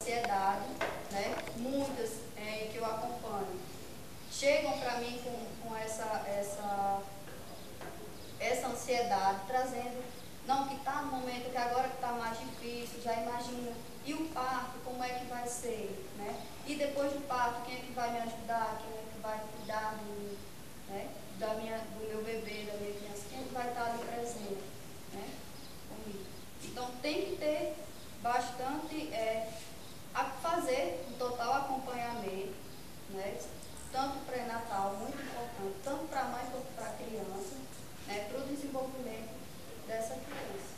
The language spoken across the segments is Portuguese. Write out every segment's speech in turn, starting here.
ansiedade, né? Muitas que eu acompanho chegam para mim com essa ansiedade, trazendo, não, que está no momento que agora que está mais difícil, já imagina, e o parto, como é que vai ser, né? E depois do parto, quem é que vai me ajudar, quem é que vai cuidar de mim, né? Do meu bebê, da minha criança, quem é que vai estar ali presente, né? Comigo. Então tem que ter bastante, a fazer um total acompanhamento, né? Tanto pré-natal, muito importante, tanto para a mãe quanto para a criança, né? Para o desenvolvimento dessa criança.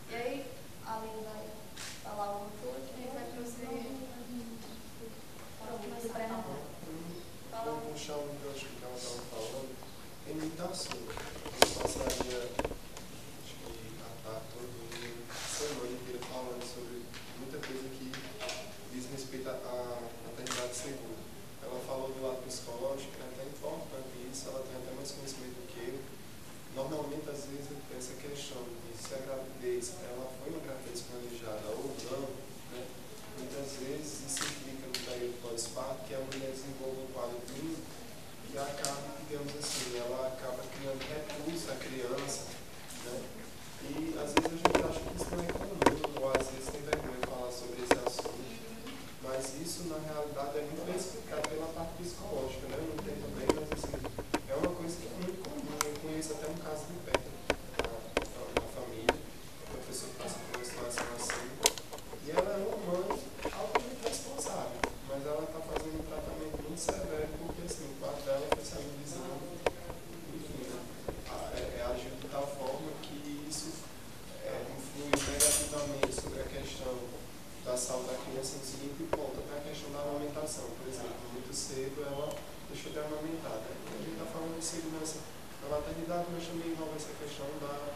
E aí, a Aline vai falar alguma coisa e vai prosseguir. Vamos puxar um gancho que ela estava falando. Tem muita assunto. Eu passaria, acho que a tarde toda, semana inteira falando sobre muita coisa que diz respeito à maternidade segura. Ela falou do lado psicológico, que é até importante isso, ela tem até mais conhecimento do que eu. Normalmente, às vezes, essa questão de se a gravidez ela foi uma gravidez planejada ou não, né? Muitas vezes isso implica no período pós-parto que a mulher desenvolve um quadro clínico e acaba, digamos assim, ela acaba criando repulsa à criança, né? E às vezes a gente acha que isso não é comum, ou às vezes tem vergonha de falar sobre esse assunto, mas isso na realidade é muito bem explicado pela parte psicológica, né? Eu não entendo bem, mas assim, é uma coisa que é muito comum. Eu conheço até um caso de perto na família, uma pessoa que passa por uma situação assim, e ela é uma mãe altamente responsável, mas ela está fazendo um tratamento muito severo, porque assim, o quarto dela foi saindo visão, enfim, né? Agiu de tal forma que isso influi negativamente sobre a questão da saúde da criança no seguinte ponto, até a questão da amamentação. Por exemplo, muito cedo ela deixou de amamentar, né? A gente está falando de segurança na maternidade, mas também envolve essa questão da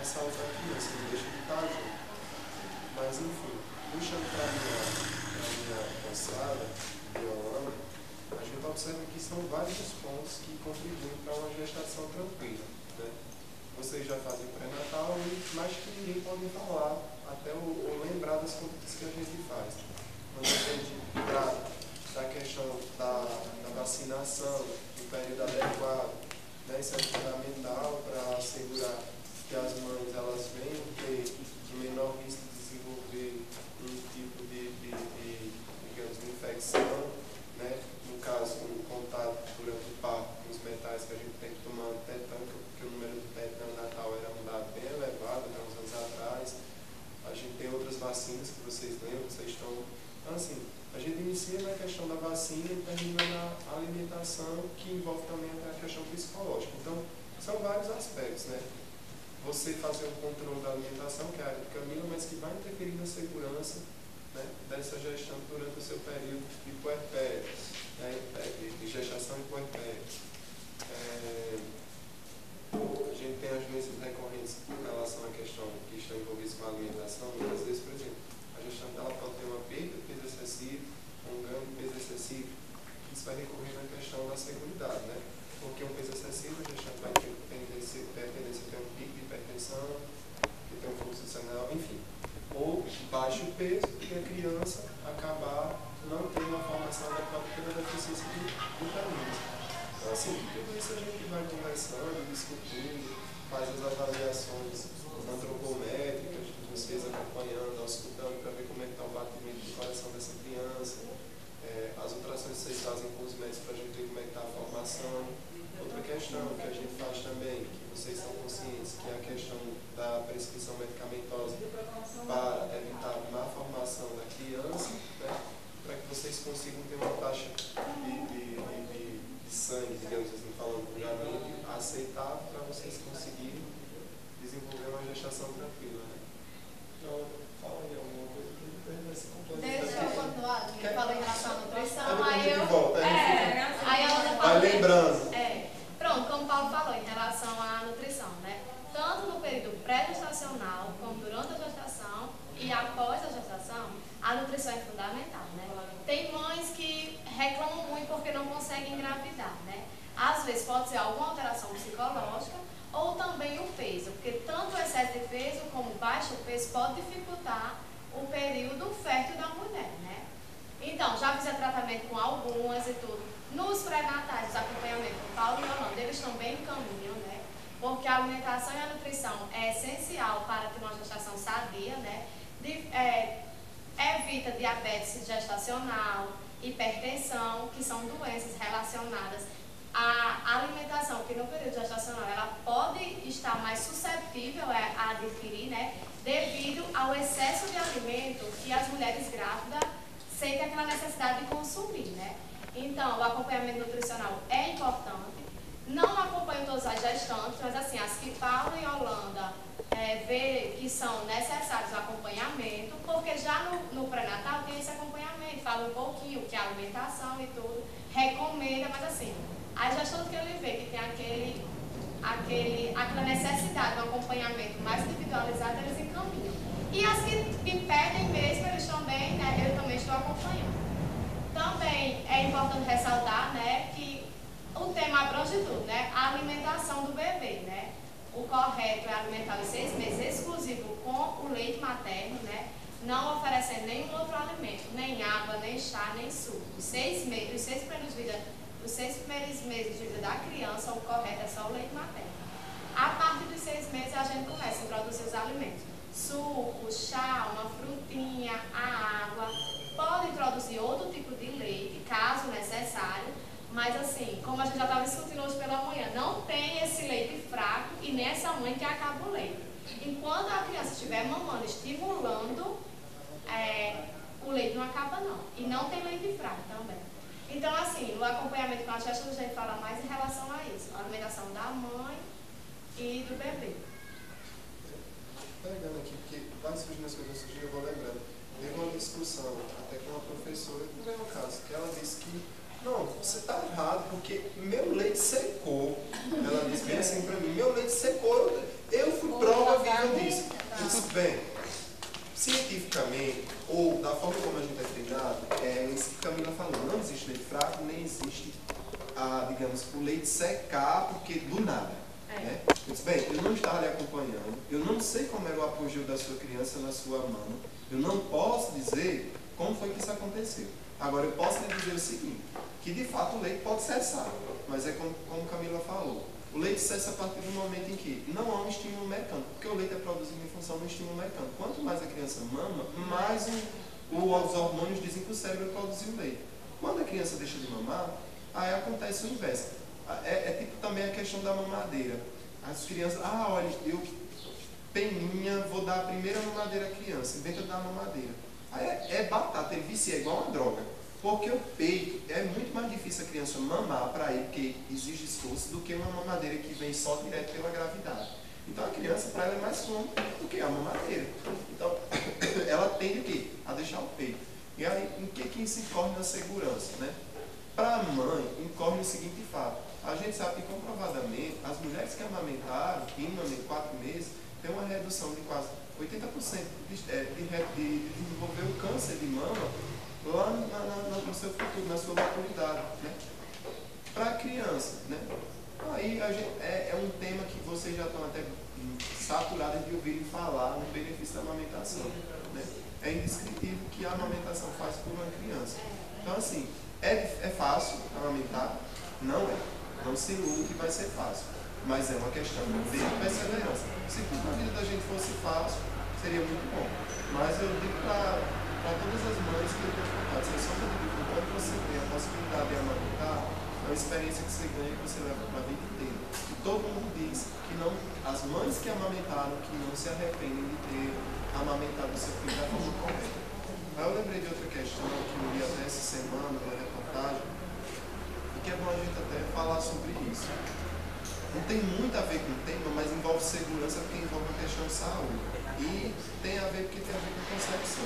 saúde da criança, não deixa de estar junto. Mas enfim, puxando para a minha passada, Yolanda, a gente observa que são vários pontos que contribuem para uma gestação tranquila, né? Vocês já fazem pré-natal, mas que ninguém pode falar, até ou lembrar das condutas que a gente faz. Quando a gente trata da questão da vacinação, do período adequado, né? Isso é fundamental para assegurar que as mães elas venham ter o menor risco de desenvolver um tipo digamos, de infecção, né? No caso, um contato durante o parto com os metais que a gente tem que tomar tetânico, porque o número de PET neonatal era um dado bem elevado, né, uns anos atrás. A gente tem outras vacinas que vocês lembram, vocês estão... Então, assim, a gente inicia na questão da vacina e termina na alimentação, que envolve também a questão psicológica. Então, são vários aspectos, né? Você fazer o controle da alimentação, que é a área de Camila, mas que vai interferir na segurança, né, dessa gestão durante o seu período de puerpério, né, de gestação e puerpério. A gente tem as doenças recorrentes em relação à questão que estão envolvidas com a alimentação. Muitas vezes, por exemplo, a gestante ela pode ter uma perda de peso excessivo, um ganho de peso excessivo. Isso vai recorrer na questão da seguridade, né? Porque um peso excessivo, a gestante vai ter tendência a ter um pico de hipertensão, que tem um fluxo sanguíneo, enfim. Ou baixo peso e a criança acabar não tendo a formação adequada pela deficiência de vitaminas. Então, assim, tudo isso a gente vai conversando, discutindo, faz as avaliações antropométricas, vocês acompanhando, auscultando para ver como é que está o batimento do coração dessa criança. As ultrassons que vocês fazem com os médicos para a gente ver como é que está a formação. Outra questão que a gente faz também, que vocês são conscientes, que é a questão da prescrição medicamentosa para evitar a má formação da criança, né, para que vocês consigam ter uma taxa de sangue, digamos assim, falando vulgarmente, aceitável para vocês conseguirem desenvolver uma gestação tranquila. Né? Então, fala aí alguma coisa que depois vai se complementar. Deixa eu continuar, que falou em relação à nutrição, aí eu... Volta, aí ela vai falou... lembrando. Pronto, como o Paulo falou, em relação à nutrição, né? Tanto no período pré-gestacional, como durante a gestação e após a gestação, a nutrição é fundamental, né? Tem mães que reclamam muito porque não conseguem engravidar, né? Às vezes pode ser alguma alteração psicológica ou também o peso, porque tanto o excesso de peso como o baixo peso pode dificultar o período fértil da mulher, fazer tratamento com algumas e tudo. Nos pré-natais, os acompanhamentos com Paulo e Yolanda, eles estão bem em caminho, né? Porque a alimentação e a nutrição é essencial para ter uma gestação sadia, né? Evita diabetes gestacional, hipertensão, que são doenças relacionadas à alimentação, que no período gestacional ela pode estar mais suscetível a adquirir, né? Devido ao excesso de alimento que as mulheres grávidas sentem aquela necessidade de consumir, né? Então, o acompanhamento nutricional é importante. Não acompanho todas as gestantes, mas assim, as que Paulo e Yolanda vê que são necessários o acompanhamento, porque já no pré-natal tem esse acompanhamento, fala um pouquinho o que é alimentação e tudo, recomenda, mas assim, as gestantes que ele vê que tem aquela necessidade de um acompanhamento mais individualizado, eles encaminham. E as que pedem mesmo, eles também, né, eu também estou acompanhando. Também é importante ressaltar, né, que o tema abrange tudo, né? A alimentação do bebê, né? O correto é alimentar os 6 meses exclusivo com o leite materno, né? Não oferecendo nenhum outro alimento, nem água, nem chá, nem suco. Os 6 primeiros meses de vida da criança, o correto é só o leite materno. A partir dos 6 meses a gente começa a introduzir os alimentos. Suco, chá, uma frutinha, a água. Pode introduzir outro tipo de leite, caso necessário. Mas assim, como a gente já estava discutindo hoje pela manhã, não tem esse leite fraco e nem essa mãe que acaba o leite. Enquanto a criança estiver mamando, estimulando, o leite não acaba não. E não tem leite fraco também. Então assim, o acompanhamento com a gestação a gente fala mais em relação a isso. A alimentação da mãe e do bebê. Pegando aqui, porque vai surgindo as coisas, eu vou lembrando. Teve uma discussão até com uma professora, no mesmo caso, que ela disse que não, você está errado, porque meu leite secou. Ela disse bem assim para mim, meu leite secou, eu fui prova viva disso. Eu disse, bem, cientificamente, ou da forma como a gente é treinado, é isso que a Camila falou, não existe leite fraco, nem existe, digamos, o leite secar, porque do nada. Né? Eu disse, bem, eu não estava lhe acompanhando, eu não sei como era o apogeu da sua criança na sua mão, eu não posso dizer como foi que isso aconteceu. Agora, eu posso lhe dizer o seguinte, que de fato o leite pode cessar, mas é como Camila falou, o leite cessa a partir do momento em que não há um estímulo mecânico, porque o leite é produzido em função do estímulo mecânico. Quanto mais a criança mama, mais os hormônios dizem que o cérebro produz o leite. Quando a criança deixa de mamar, aí acontece o inverso. É tipo também a questão da mamadeira. As crianças, olha, eu, peninha, vou dar a primeira mamadeira à criança, inventa de dar a mamadeira. Aí é batata, ele vicia, é igual uma droga. Porque o peito, é muito mais difícil a criança mamar para ele, porque exige esforço, do que uma mamadeira que vem só direto pela gravidade. Então a criança, para ela, é mais cômodo do que a mamadeira. Então, ela tende o quê? A deixar o peito. E aí, em que isso incorre na segurança, né? Para a mãe, incorre o seguinte fato. A gente sabe que, comprovadamente, as mulheres que amamentaram, minimamente 4 meses, tem uma redução de quase 80% de desenvolver o câncer de mama lá no seu futuro, na sua maturidade, né? Para a criança, né? Aí é um tema que vocês já estão até saturados de ouvirem falar no benefício da amamentação, né? É indescritível o que a amamentação faz por uma criança. Então, assim, é fácil amamentar? Não é. Não se ilude que vai ser fácil. Mas é uma questão de perseverança. Se tudo na vida da gente fosse fácil, seria muito bom. Mas eu digo para todas as mães que eu tenho contato, vocês só me digo, quando você tem a possibilidade de amamentar, é uma experiência que você ganha e que você leva para a vida inteira. E todo mundo diz que não, as mães que amamentaram, que não se arrependem de ter amamentado o seu filho da forma correta. Aí eu lembrei de outra questão que eu li até essa semana, uma reportagem, e que é bom a gente até falar sobre isso. Não tem muito a ver com o tema, mas envolve segurança porque envolve a questão de saúde. E tem a ver porque tem a ver com concepção.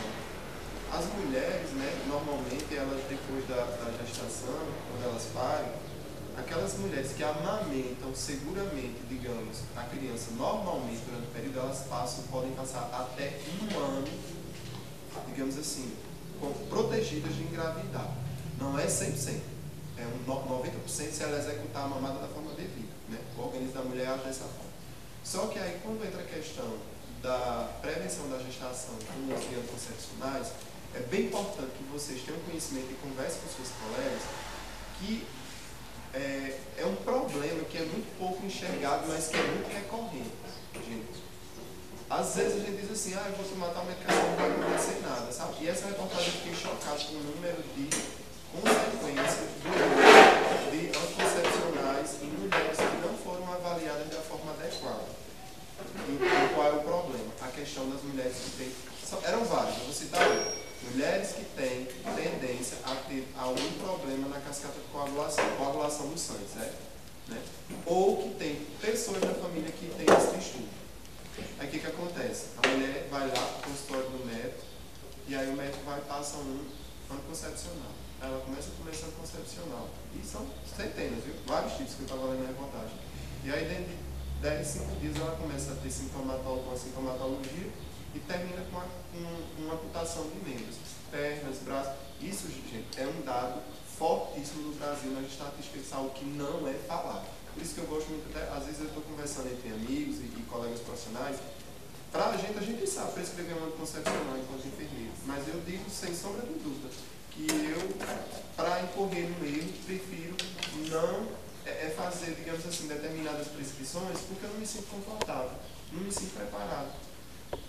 As mulheres, né, normalmente, elas depois da gestação, quando elas parem, aquelas mulheres que amamentam seguramente, digamos, a criança normalmente durante o período, elas podem passar até 1 ano, digamos assim, protegidas de engravidar. Não é 100%, é 90% se ela executar a mamada da forma devida, né? O organismo da mulher age dessa forma. Só que aí, quando entra a questão da prevenção da gestação com os anticoncepcionais, é bem importante que vocês tenham conhecimento e conversem com seus colegas que é um problema que é muito pouco enxergado, mas que é muito recorrente, gente. Às vezes a gente diz assim, eu vou tomar tal medicação, não vai acontecer nada, sabe? E essa reportagem eu fiquei chocado com o número de consequências de anticoncepcionais em mulheres que não foram avaliadas da forma adequada. E qual é o problema? A questão das mulheres que têm... Eram várias, eu vou citar um. Mulheres que têm tendência a ter algum problema na cascata de coagulação do sangue, certo? Né? Ou que tem pessoas na família que têm esse distúrbio. Aí o que acontece? A mulher vai lá para o consultório do médico e aí o médico vai passar um anticoncepcional. Ela começa a tomar esse anticoncepcional. E são centenas, viu? Vários tipos que eu estava lendo na reportagem. E aí dentro de 10, 5 dias ela começa a ter uma sintomatologia e termina com uma amputação de membros, pernas, braços. Isso, gente, é um dado fortíssimo no Brasil nas estatísticas de saúde que não é falado. Por isso que eu gosto muito, às vezes eu estou conversando entre amigos e colegas profissionais, a gente sabe prescrever um anticoncepcional enquanto enfermeiro, mas eu digo sem sombra de dúvida que eu, para incorrer no erro, prefiro não fazer, digamos assim, determinadas prescrições porque eu não me sinto confortável, não me sinto preparado.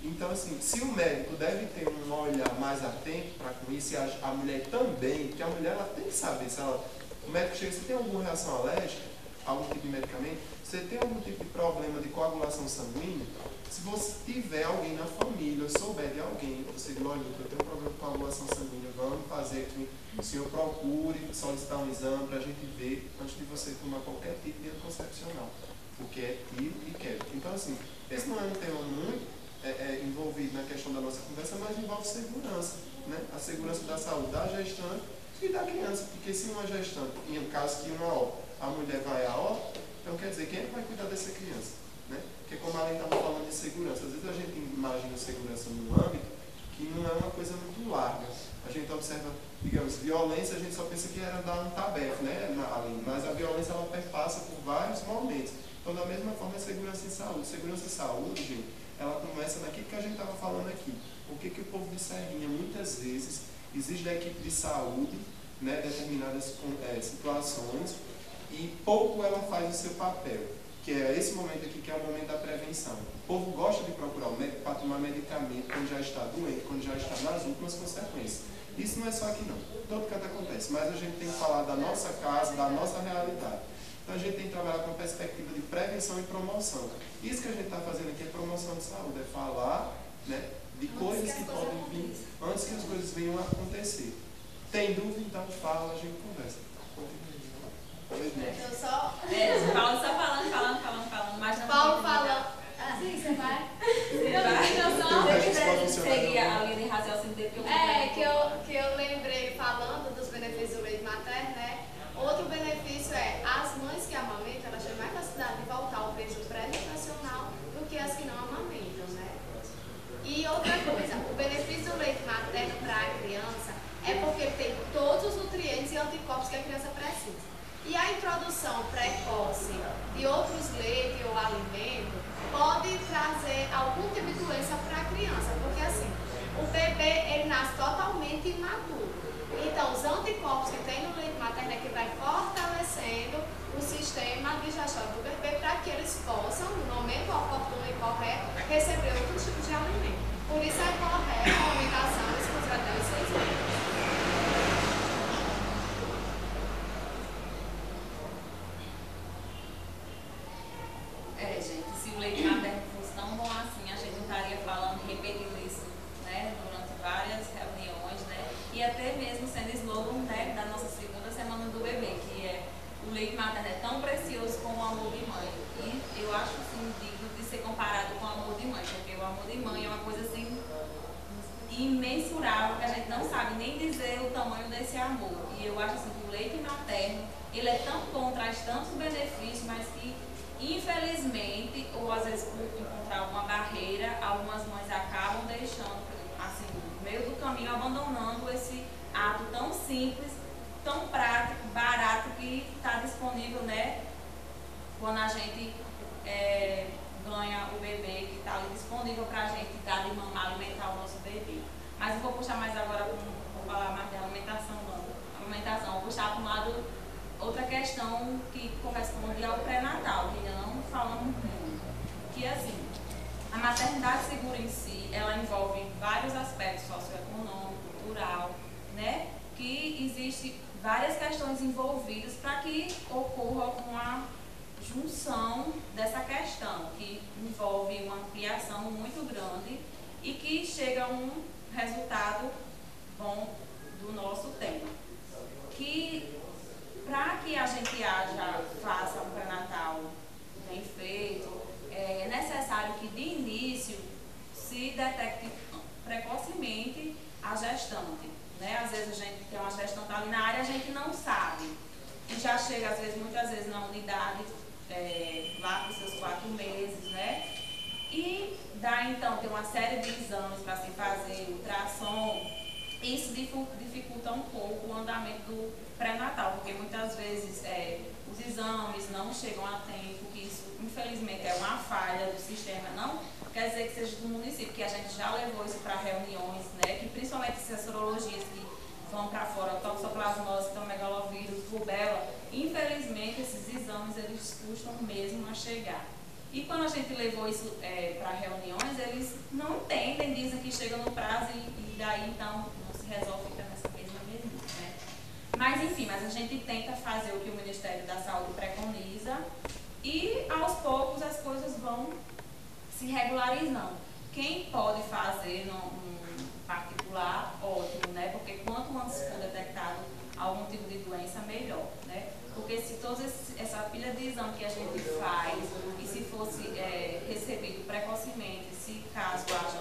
Então, assim, se o médico deve ter um olhar mais atento para com isso, e a mulher também, porque a mulher ela tem que saber se ela... O médico chega, você tem alguma reação alérgica, algum tipo de medicamento, você tem algum tipo de problema de coagulação sanguínea, se você tiver alguém na família, ou souber de alguém, você diz, olha, eu tenho um problema de coagulação sanguínea, vamos fazer que o senhor procure solicitar um exame para a gente ver antes de você tomar qualquer tipo de anticoncepcional, porque é tiro e queda. Então, assim, esse não é um tema muito envolvido na questão da nossa conversa, mas envolve segurança, né? A segurança da saúde da gestante e da criança, porque se uma gestante, em um caso que a mulher vai à óbito, então quer dizer, quem é que vai cuidar dessa criança? Né? Porque como a Aline estava falando de segurança, às vezes a gente imagina segurança num âmbito que não é uma coisa muito larga. A gente observa, digamos, violência, a gente só pensa que era dar um tabefe, né, Aline? Mas a violência ela perpassa por vários momentos. Então, da mesma forma, é segurança em saúde. Segurança em saúde, gente, ela começa naquilo que a gente estava falando aqui. O que o povo de Serrinha, muitas vezes, exige da equipe de saúde, né, determinadas situações, e pouco ela faz o seu papel, que é esse momento aqui, que é o momento da prevenção. O povo gosta de procurar o médico para tomar medicamento quando já está doente, quando já está nas últimas consequências. Isso não é só aqui não, todo canto acontece, mas a gente tem que falar da nossa casa, da nossa realidade. Então a gente tem que trabalhar com a perspectiva de prevenção e promoção. Isso que a gente está fazendo aqui é promoção de saúde, é falar, né, de coisas que podem vir antes que as coisas venham a acontecer. Tem dúvida? Então fala, a gente conversa. Eu só... Paulo só falando, mas não... Paulo falando... Sim, você vai? Eu só seguir a linha de raciocínio dele que eu lembrei falando dos benefícios do leite materno, né? Outro benefício é as mães que amamentam, elas têm mais capacidade de voltar ao peso pré-gestacional do que as que não amamentam, né? E outra coisa, o benefício do leite materno para a criança é porque tem todos os nutrientes e anticorpos que a criança precisa. E a introdução precoce de outros leites ou alimentos pode trazer algum tipo de doença para a criança, porque assim, o bebê ele nasce totalmente imaturo. Então, os anticorpos que tem no leite materno é que vai fortalecendo o sistema digestório do bebê para que eles possam, no momento oportuno e correto, receber outros tipos de alimento. Por isso é correta a alimentação exclusiva até os 6 meses. Gente, se o leite materno fosse tão bom assim, a gente não estaria falando, repetindo isso, né, durante várias reuniões, né, e até mesmo sendo slogan, né, da nossa segunda semana do bebê, que é o leite materno é tão precioso como o amor de mãe. E eu acho, assim, digno de ser comparado com o amor de mãe, porque o amor de mãe é uma coisa, assim, imensurável, que a gente não sabe nem dizer o tamanho desse amor. E eu acho, assim, que o leite materno, ele é tão bom, traz tantos benefícios, mas que infelizmente, ou às vezes por encontrar alguma barreira, algumas mães acabam deixando, assim, no meio do caminho, abandonando esse ato tão simples, tão prático, barato, que está disponível, né, quando a gente ganha o bebê, que está ali disponível para a gente dar de mamar, alimentar o nosso bebê. Mas eu vou puxar mais agora, vou falar mais de alimentação, não. Alimentação, vou puxar para um lado outra questão que corresponde ao pré-natal, que ainda não falamos muito. Que assim, a maternidade segura em si, ela envolve vários aspectos socioeconômico, cultural, né? Que existe várias questões envolvidas para que ocorra uma junção dessa questão, que envolve uma ampliação muito grande e que chega a um resultado bom do nosso tema. Que para que a gente faça um pré-natal bem feito, é necessário que de início se detecte precocemente a gestante. Né? Às vezes a gente tem uma gestante ali na área, a gente não sabe. E já chega, às vezes, muitas vezes na unidade, lá com seus 4 meses, né? E dá então, tem uma série de exames para se fazer, ultrassom. Isso dificulta um pouco o andamento do pré-natal, porque muitas vezes os exames não chegam a tempo, que isso, infelizmente, é uma falha do sistema, não quer dizer que seja do município, que a gente já levou isso para reuniões, né, que principalmente essas sorologias que vão para fora, toxoplasmose, megalovírus, rubéola, infelizmente esses exames eles custam mesmo a chegar. E quando a gente levou isso para reuniões, eles não entendem, dizem que chega no prazo e daí então não se resolve, fica nessa mesma mesmice, né? Mas enfim, a gente tenta fazer o que o Ministério da Saúde preconiza e aos poucos as coisas vão se regularizando. Quem pode fazer num particular, ótimo, né? Porque quanto antes for detectado algum tipo de doença, melhor, né? Porque se toda essa pilha de exame que a gente faz e se fosse recebido precocemente, se caso haja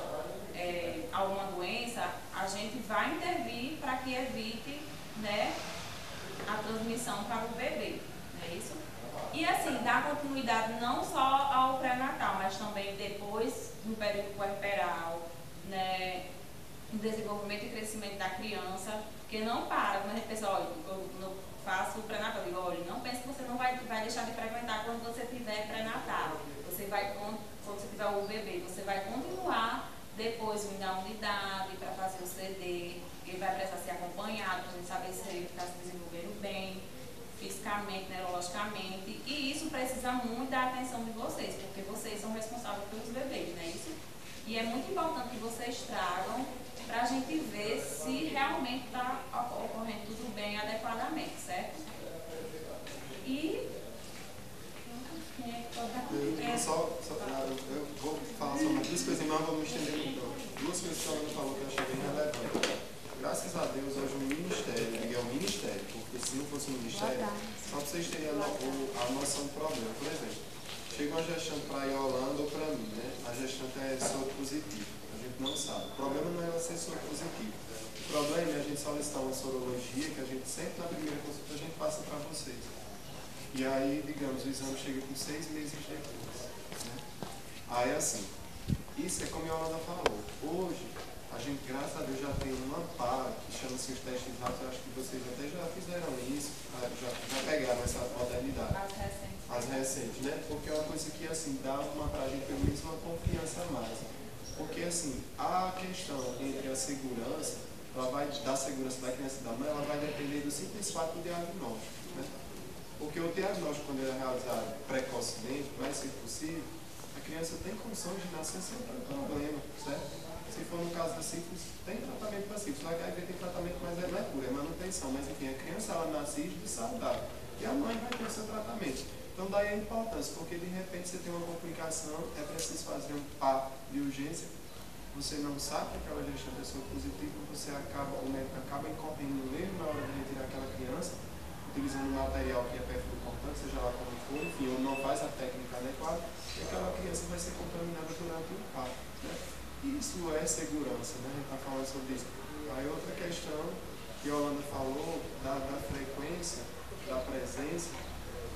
alguma doença, a gente vai intervir para que evite, né, a transmissão para o bebê, não é isso? E assim, dar continuidade não só ao pré-natal, mas também depois no período puerperal, né, no desenvolvimento e crescimento da criança, porque não para, quando a gente pensa, olha, eu faço o pré-natal, eu digo, olha, não pense que você não vai deixar de frequentar quando você tiver pré-natal. Você vai, quando você tiver o bebê, você vai continuar depois vindo à unidade para fazer o CD, ele vai precisar ser acompanhado para a gente saber se ele está se desenvolvendo bem, fisicamente, neurologicamente, e isso precisa muito da atenção de vocês, porque vocês são responsáveis pelos bebês, não é isso? E é muito importante que vocês tragam para a gente ver se realmente está ocorrendo tudo bem, adequadamente, certo? E... eu vou falar só mais 2 coisas, mas eu vou me estender muito. 2 coisas que a Ana falou que eu achei bem relevante. Graças a Deus, hoje o Ministério, e é o Ministério, porque se não fosse o Ministério, só para vocês terem a noção do problema. Por exemplo, chega uma gestante para a Yolanda ou para mim, né? A gestante é soro positivo, a gente não sabe. O problema não é ela ser soro positivo. O problema é a gente solicitar uma sorologia que a gente sempre na primeira consulta a gente passa para vocês. E aí, digamos, o exame chega com 6 meses depois. Né? Aí assim, isso é como a Yolanda falou. Hoje, a gente, graças a Deus, já tem um amparo que chama-se os testes rápidos. Eu acho que vocês até já fizeram isso, já pegaram essa modernidade. As recentes, né? Porque é uma coisa que, assim, dá pra gente pelo menos uma confiança a mais. Porque, assim, a questão entre a segurança, ela vai dar segurança da criança e da mãe, ela vai depender do simples fato do diagnóstico, né? Porque o diagnóstico, quando ele é realizado precocemente, o mais cedo possível, a criança tem condições de nascer sem problema, certo? Se for no caso da sífilis, tem tratamento para sífilis. O HIV tem tratamento, mas não é cura, é manutenção. Mas enfim, a criança ela nasce de saudável. E a mãe vai ter o seu tratamento. Então daí a importância, porque de repente você tem uma complicação, é preciso fazer um parto de urgência. Você não sabe que aquela gestante é soro positivo, o médico acaba incorrendo no erro na hora de retirar aquela criança, utilizando um material que é perfluorocortante, seja lá como for, enfim, ou não faz a técnica adequada, e aquela criança vai ser contaminada durante o parto, né? Isso é segurança, né? A gente está falando sobre isso. Aí outra questão que a Yolanda falou, da frequência, da presença,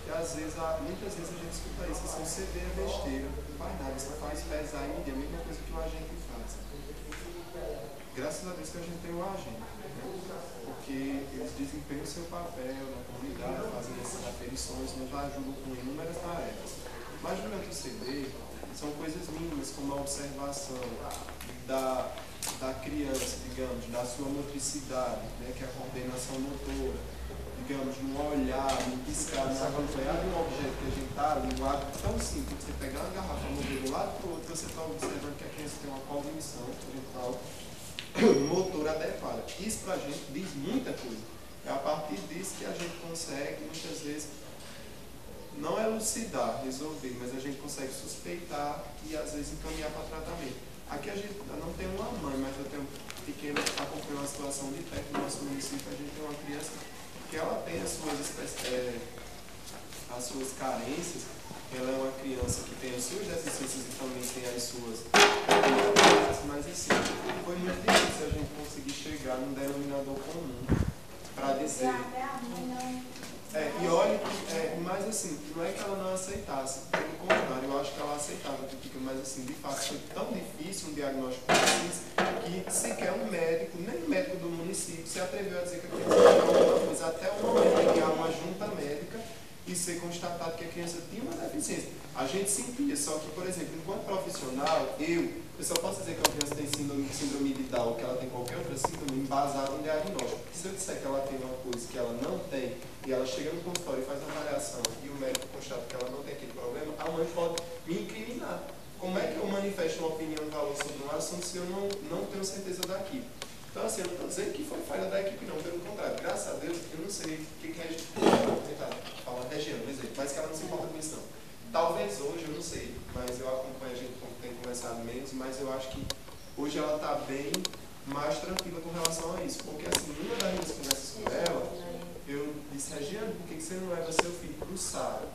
que às vezes, muitas vezes a gente escuta isso, são CD é besteira, não faz nada, isso faz pesar em medir, a mesma coisa que o agente faz. Graças a Deus que a gente tem o agente, né? Porque eles desempenham o seu papel na comunidade, fazem essas aferições, nos ajudam com inúmeras tarefas. Mas durante o CD, são coisas mínimas, como a observação da da criança, digamos, da sua motricidade, né, que é a coordenação motora, digamos, no olhar, no piscar, no acompanhar de um objeto que a gente está ali, um ato tão simples, você pegar uma garrafa, mover de um lado para o outro, você está observando que a criança tem uma cognição mental motora adequada. Isso para a gente diz muita coisa. É a partir disso que a gente consegue, muitas vezes, não elucidar, resolver, mas a gente consegue suspeitar e às vezes encaminhar para tratamento. Aqui a gente não tem uma mãe, mas eu tenho um pequeno, acompanho uma situação de perto no nosso município, a gente tem uma criança que ela tem as suas carências, ela é uma criança que tem as suas deficiências e também tem as suas carências, mas assim, foi muito difícil a gente conseguir chegar num denominador comum para dizer. E olha, mas assim, não é que ela não aceitasse, pelo contrário, eu acho que ela aceitava, mas assim, de fato foi tão difícil um diagnóstico preciso que sequer um médico, nem o médico do município, se atreveu a dizer que a criança tinha alguma coisa, até o momento em que há uma junta médica e ser constatado que a criança tinha uma deficiência. A gente sentia, só que, por exemplo, enquanto profissional, eu só posso dizer que a criança tem síndrome de Down, que ela tem qualquer outra síndrome, embasado em diagnóstico. Porque se eu disser que ela tem uma coisa que ela não tem, e ela chega no consultório e faz uma avaliação, e o médico constata que ela não tem aquele problema, a mãe pode me incriminar. Como é que eu manifesto uma opinião de valor sobre um assunto se eu não tenho certeza daquilo? Então, assim, eu não estou dizendo que foi falha da equipe, não. Pelo contrário, graças a Deus, eu não sei o que é isso. Vou tentar falar Regiane, mas que ela não se importa com isso, não. Talvez hoje, eu não sei, mas eu acompanho a gente como tem conversado menos, mas eu acho que hoje ela está bem mais tranquila com relação a isso. Porque, assim, numa das minhas conversas com ela, eu disse, Regiane, por que você não leva seu filho para o SARA?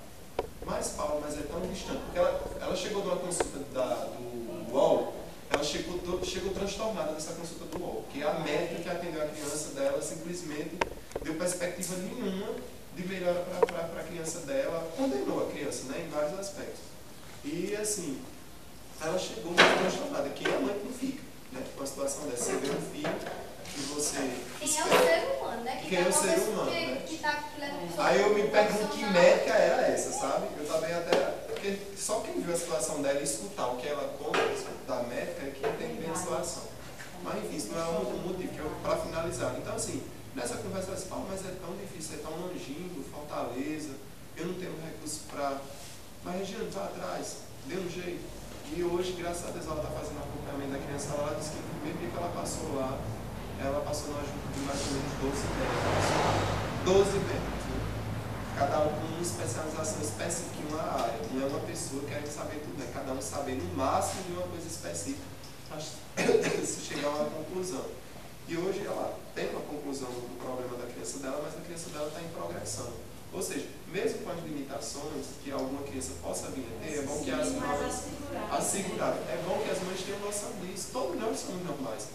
Mas, Paulo, mas é tão distante. Porque ela chegou de uma consulta do UOL, ela chegou transtornada nessa consulta do UOL, que a médica que atendeu a criança dela simplesmente deu perspectiva nenhuma de melhora para a criança dela, condenou a criança, né, em vários aspectos. E, assim, ela chegou muito transtornada, que a mãe não fica, né, com a situação dessa. Você vê um filho que você... Quem é o ser humano, né? Quem é o ser humano, né? Que Aí eu me pergunto que médica era essa, sabe? Eu também até... Porque só quem viu a situação dela e escutar o que ela conta da médica é que entende bem a situação. Mas enfim, isso não é um motivo para finalizar. Então, assim, nessa conversa, ela disse, mas é tão difícil, é tão longinho, Fortaleza, eu não tenho recursos para... Mas, Regiane, vá atrás, dê um jeito. E hoje, graças a Deus, ela está fazendo acompanhamento da criança. Ela disse que no primeiro dia que ela passou lá, ela passou na junta de mais ou menos 12 médicos. 12 médicos, né? Cada um com uma especialização específica em uma área. Não é uma pessoa querendo saber tudo, né? Cada um saber no máximo de uma coisa específica para se chegar a uma conclusão. E hoje ela tem uma conclusão do problema da criança dela, mas a criança dela está em progressão. Ou seja, mesmo com as limitações que alguma criança possa vir a ter, é bom que as mães assegurado. É bom que as mães tenham noção disso. Todos nós somos normais.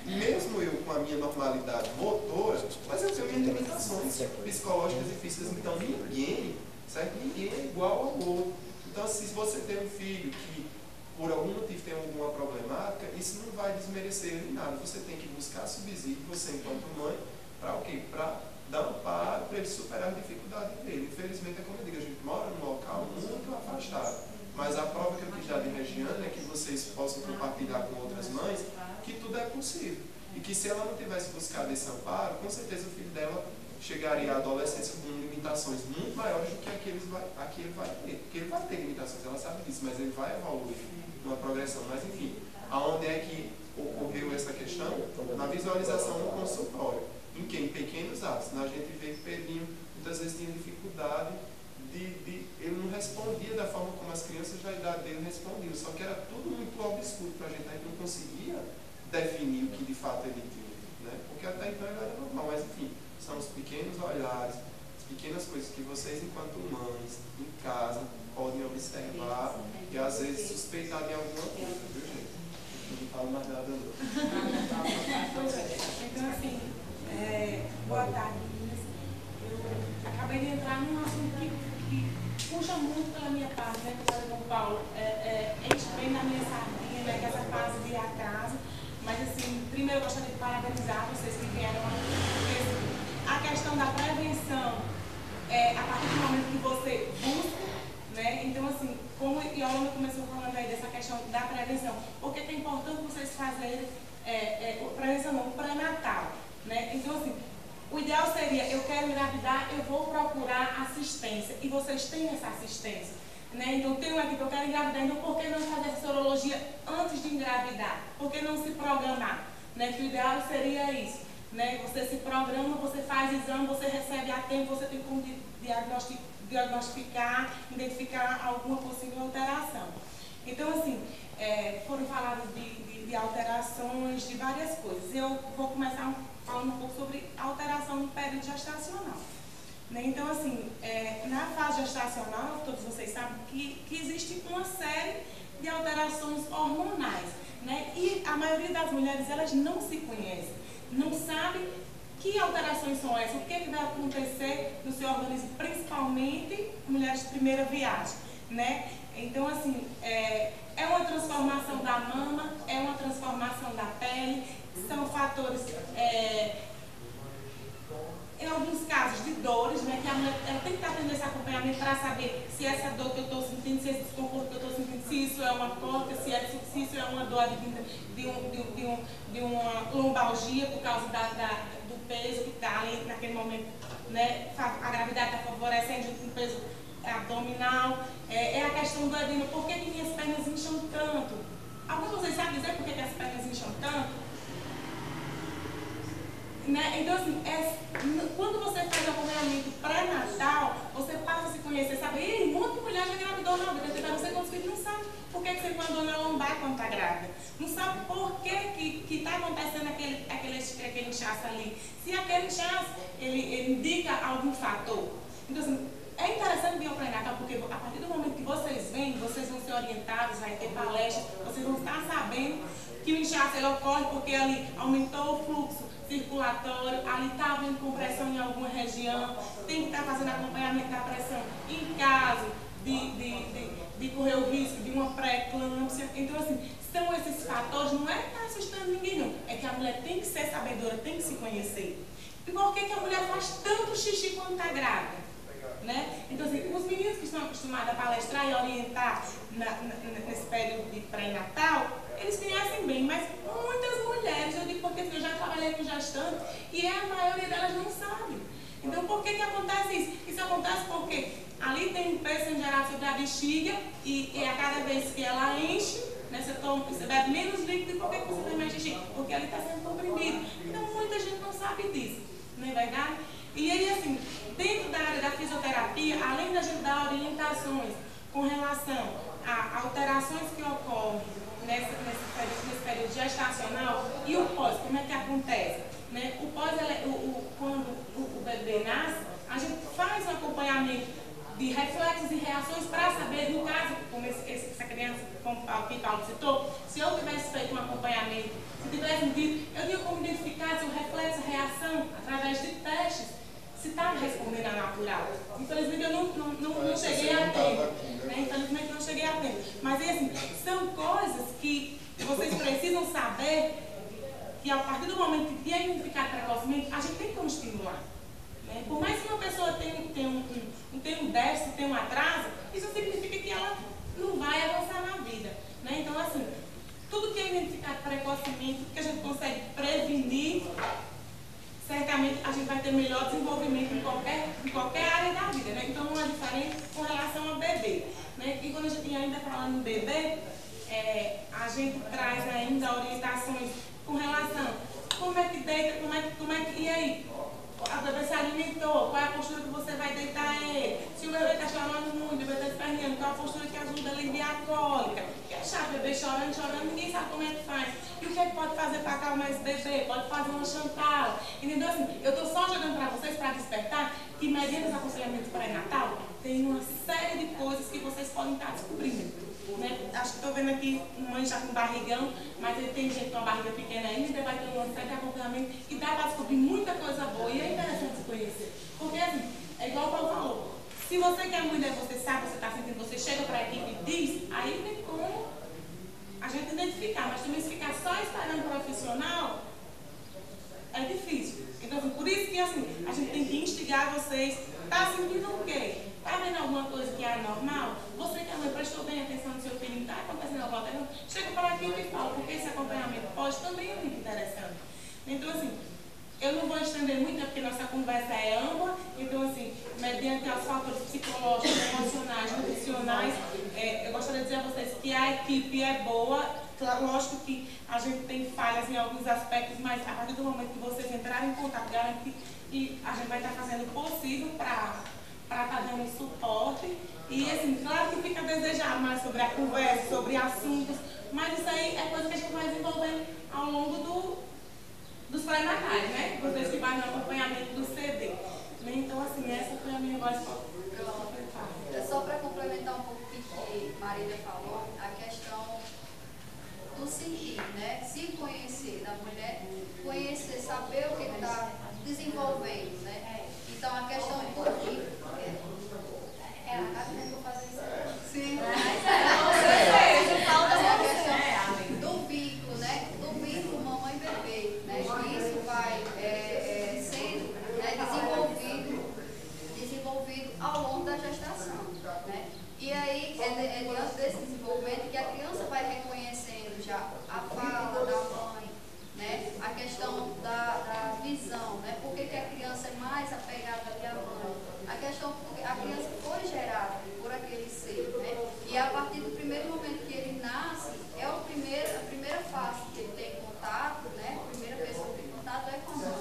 Mesmo eu com a minha normalidade motora, mas eu tenho minhas limitações psicológicas e físicas. Então ninguém, certo? Ninguém é igual ao outro. Então, se você tem um filho que por algum motivo tem alguma problemática, isso não vai desmerecer ele em nada. Você tem que buscar subsídio, você enquanto mãe, para o quê? Para dar amparo para ele superar as dificuldades dele. Infelizmente, é como eu digo, a gente mora num local muito afastado. Mas a prova que eu quis dar de Regiane é que vocês possam compartilhar com outras mães que tudo é possível. E que se ela não tivesse buscado esse amparo, com certeza o filho dela chegaria à adolescência com limitações muito maiores do que aqui ele vai ter. Porque ele vai ter limitações, ela sabe disso, mas ele vai evoluir numa progressão. Mas enfim, aonde é que ocorreu essa questão? Na visualização no consultório. Em que? Em pequenos atos. A gente vê que Pedrinho muitas vezes tinha dificuldade ele não respondia da forma como as crianças da idade dele respondiam, só que era tudo muito obscuro para a gente não conseguia definir o que de fato ele tinha, né? Porque até então ele era normal, mas enfim, são os pequenos olhares, as pequenas coisas que vocês enquanto mães, em casa, podem observar e às vezes suspeitar de alguma coisa, viu gente? Não falo mais nada não. Então assim, boa tarde. Eu acabei de entrar num assunto que puxa muito pela minha parte, né, com o Paulo. Enche bem na minha sardinha, né, que essa fase de ir a casa. Mas, assim, primeiro eu gostaria de parabenizar vocês que vieram aqui, porque a questão da prevenção, a partir do momento que você busca, né, então, assim, como a Yolanda começou falando aí dessa questão da prevenção, por que é importante vocês fazerem prevenção não, pré-natal, né? Então, assim, o ideal seria, eu quero engravidar, eu vou procurar assistência, e vocês têm essa assistência, né? Então, tem uma equipe, eu quero engravidar, então por que não fazer essa sorologia antes de engravidar? Por que não se programar? Né? Que o ideal seria isso, né? Você se programa, você faz exame, você recebe a tempo, você tem como diagnosticar, identificar alguma possível alteração. Então, assim, foram faladas de alterações, de várias coisas. Eu vou começar falando um pouco sobre alteração no período gestacional. Né? Então, assim, na fase gestacional, todos vocês sabem que existe uma série de alterações hormonais. Né? E a maioria das mulheres, elas não se conhecem, não sabem que alterações são essas, o que vai acontecer no seu organismo, principalmente mulheres de primeira viagem. Né? Então, assim, é uma transformação da mama, é uma transformação da pele, são fatores, em alguns casos, de dores, né, que a mulher ela tem que estar tendo esse acompanhamento para saber se essa dor que eu estou sentindo, se esse desconforto que eu estou sentindo, se isso é uma cólica, se isso é uma dor advinda de uma lombalgia por causa do peso que está ali naquele momento, né, a gravidade está favorecendo um peso abdominal, é a questão do edema, por que minhas pernas incham tanto? Alguns de vocês sabem dizer por que as pernas incham tanto? Né? Então, assim, quando você faz acompanhamento pré-natal, você passa a se conhecer, sabe? Ei, um monte de mulher já engravidou na vida, então você conseguir, não sabe por que você mandou na lombar quando está grávida, não sabe por que está acontecendo aquele inchaço ali, se aquele inchaço ele indica algum fator. Então, assim, é interessante vir ao pré-natal, porque a partir do momento que vocês vêm, vocês vão ser orientados, vai ter palestras, vocês vão estar sabendo que o inchaço ele ocorre porque ali aumentou o fluxo circulatório, ali está havendo compressão em alguma região, tem que estar fazendo acompanhamento da pressão em caso de correr o risco de uma pré-eclâmpsia. Então, assim, são esses fatores, não é que está assustando ninguém, não, é que a mulher tem que ser sabedora, tem que se conhecer. E por que a mulher faz tanto xixi quando está grávida? Né? Então, assim, os meninos que estão acostumados a palestrar e orientar nesse período de pré-natal, eles conhecem bem, mas muitas mulheres, eu digo porque eu já trabalhei com gestante e a maioria delas não sabe. Então, por que acontece isso? Isso acontece porque ali tem um peso sendo gerado sobre a bexiga e a cada vez que ela enche, né, você bebe menos líquido. E por que você tem mais xixi? Porque ali está sendo comprimido. Então, muita gente não sabe disso, não é verdade? E aí, assim, dentro da área da fisioterapia, além da gente dar orientações com relação a alterações que ocorrem nesse período gestacional e o pós, como é que acontece? Né? O pós, quando o bebê nasce, a gente faz um acompanhamento de reflexos e reações para saber, no caso, como essa criança, como o Paulo citou, se eu tivesse feito um acompanhamento, se tivesse dito, eu tinha como identificar se o reflexo, a reação, através de testes, se estava respondendo a natural. Infelizmente eu não cheguei a tempo. Né? Infelizmente não cheguei a tempo. Mas assim, são coisas que vocês precisam saber que a partir do momento que é identificado precocemente, a gente tem como estimular. Né? Por mais que uma pessoa tenha um déficit, tenha um atraso, isso significa que ela não vai avançar na vida. Né? Então, assim, tudo que é identificado precocemente, que a gente consegue prevenir, certamente a gente vai ter melhor desenvolvimento em qualquer área da vida. Né? Então, não é diferente com relação ao bebê. Né? E quando a gente ainda falando no bebê, a gente traz ainda orientações com relação como é que deita, e aí? A bebê se alimentou, qual é a postura que você vai deitar ele? Se o bebê está chorando muito, o bebê está esperneando, qual é a postura que ajuda a aliviar a cólica? Que é chato, o bebê chorando, ninguém sabe como é que faz. E o que é que pode fazer para acalmar esse bebê? Pode fazer uma chantada. Entendeu? Assim, eu estou só jogando para vocês para despertar que, mediante os aconselhamentos pré-natal, tem uma série de coisas que vocês podem estar descobrindo. Né? Acho que estou vendo aqui mãe já com barrigão, mas ele tem gente com uma barriga pequena ainda, vai ter uma série de acompanhamento e dá para descobrir muita coisa boa e é interessante se conhecer. Porque assim, é igual o Paulo falou, se você quer mulher, você sabe, você está sentindo, você chega para a equipe e diz, aí tem como a gente identificar, mas também se ficar só esperando o profissional, é difícil. Então, assim, por isso que assim, a gente tem que instigar vocês. Tá sentindo o quê? Tá vendo alguma coisa que é anormal? Você que é mãe prestou bem atenção no seu filho, está acontecendo alguma coisa, chega para aqui e fala, porque esse acompanhamento pode também é muito interessante. Então, assim, eu não vou estender muito, porque nossa conversa é ampla. Então, assim, mediante os fatores psicológicos, emocionais, nutricionais, eu gostaria de dizer a vocês que a equipe é boa. Lógico que a gente tem falhas em alguns aspectos, mas a partir do momento que vocês entrarem em contato, garanto que a gente vai estar fazendo o possível para estar dando suporte. E, assim, claro que fica a desejar mais sobre a conversa, sobre assuntos, mas isso aí é coisa que a gente vai desenvolvendo ao longo dos pré-natais, né? Vocês que vai no acompanhamento do CD. Então, assim, essa foi a minha voz. Só para complementar um pouco o que Marília falou, a questão do sentir, né? Se conhecer da mulher, conhecer, saber o que está desenvolvendo, né? Então, a questão do vínculo. Vou fazer isso. Sim. Do vínculo, né? Do vínculo mamãe e bebê, né? Isso vai sendo, né, desenvolvido ao longo da gestação, né? E aí, é diante desse desenvolvimento que a criança vai reconhecendo já a fala da mãe, né? A questão da visão, né? Por que a criança é mais apegada à mãe? A questão porque a criança foi gerada por aquele ser, né? E a partir do primeiro momento que ele nasce, a primeira fase que ele tem contato, né? A primeira pessoa que tem contato é com a mãe,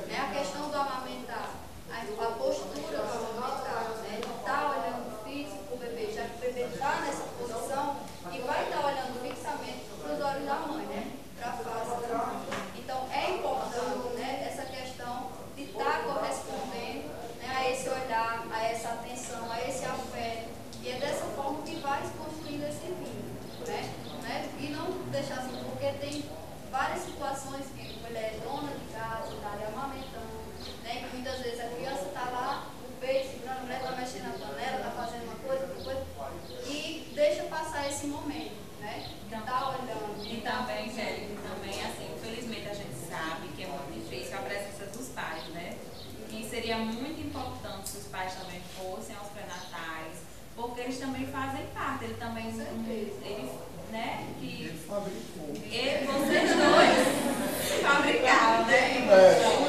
né? A questão do amamentar, a postura do amamentar, né? Está olhando fixo para o bebê, já que o bebê está nessa posição e vai estar olhando fixamente para os olhos da mãe, né? Para a face da mãe. Então, é importante, né? Essa questão de estar correspondendo, né, a esse olhar, a essa atenção, a esse afeto. E é dessa forma que vai se construindo esse vínculo, né? E não deixar assim, porque tem várias situações que a mulher é dona de casa, está ali amamentando, né? Que muitas vezes a criança está lá, o peito segurando, a mulher está mexendo na panela, está fazendo uma coisa, outra coisa, e deixa passar esse momento, né? Está olhando. E também, Angélica, também, assim, infelizmente a gente sabe que é muito difícil a presença dos pais, né? E seria muito importante se os pais também fossem aos pré-natais, porque eles também fazem parte, ele também, né? Que Ele fabricou. Vocês dois fabricaram, né?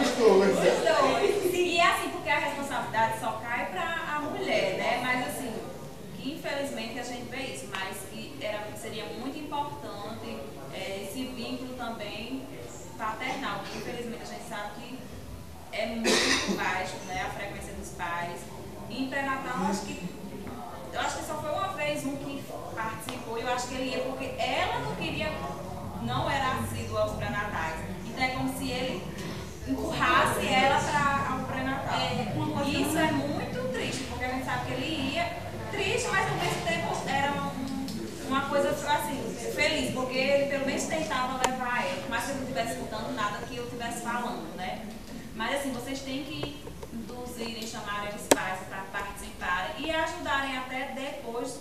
Os dois. E assim, porque a responsabilidade só cai para a mulher, né? Mas assim, que infelizmente a gente vê isso, mas que seria muito importante esse vínculo também paternal, porque infelizmente a gente sabe que é muito baixo, né, a frequência dos pais. E em pré-natal, eu acho que só foi uma vez um que participou, e eu acho que ele ia porque ela não era assídua aos pré-natais. Então é como se ele empurrasse ela para o pré-natal. E isso é muito triste, porque a gente sabe que ele ia triste, mas ao mesmo tempo era uma coisa assim, feliz, porque ele pelo menos tentava levar ela, por mais que eu não estivesse escutando nada que eu estivesse falando, né? Mas assim, vocês têm que induzirem, chamarem os pais para participarem e ajudarem até depois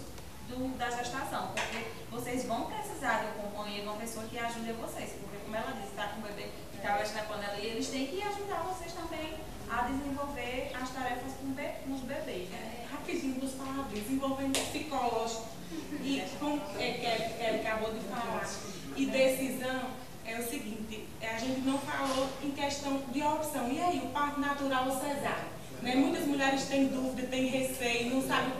da gestação, porque vocês vão precisar de um companheiro, uma pessoa que ajude vocês, porque como ela disse, está com o bebê que está mexendo na panela e eles têm que ajudar vocês também a desenvolver as tarefas com os bebês. Rapidinho, dos palavras, desenvolvimento psicológico e como que acabou de falar, e decisão é o seguinte, a gente não falou em questão de opção. E aí, o parto natural ou cesárea? Né? Muitas mulheres têm dúvida, têm receio, não sabem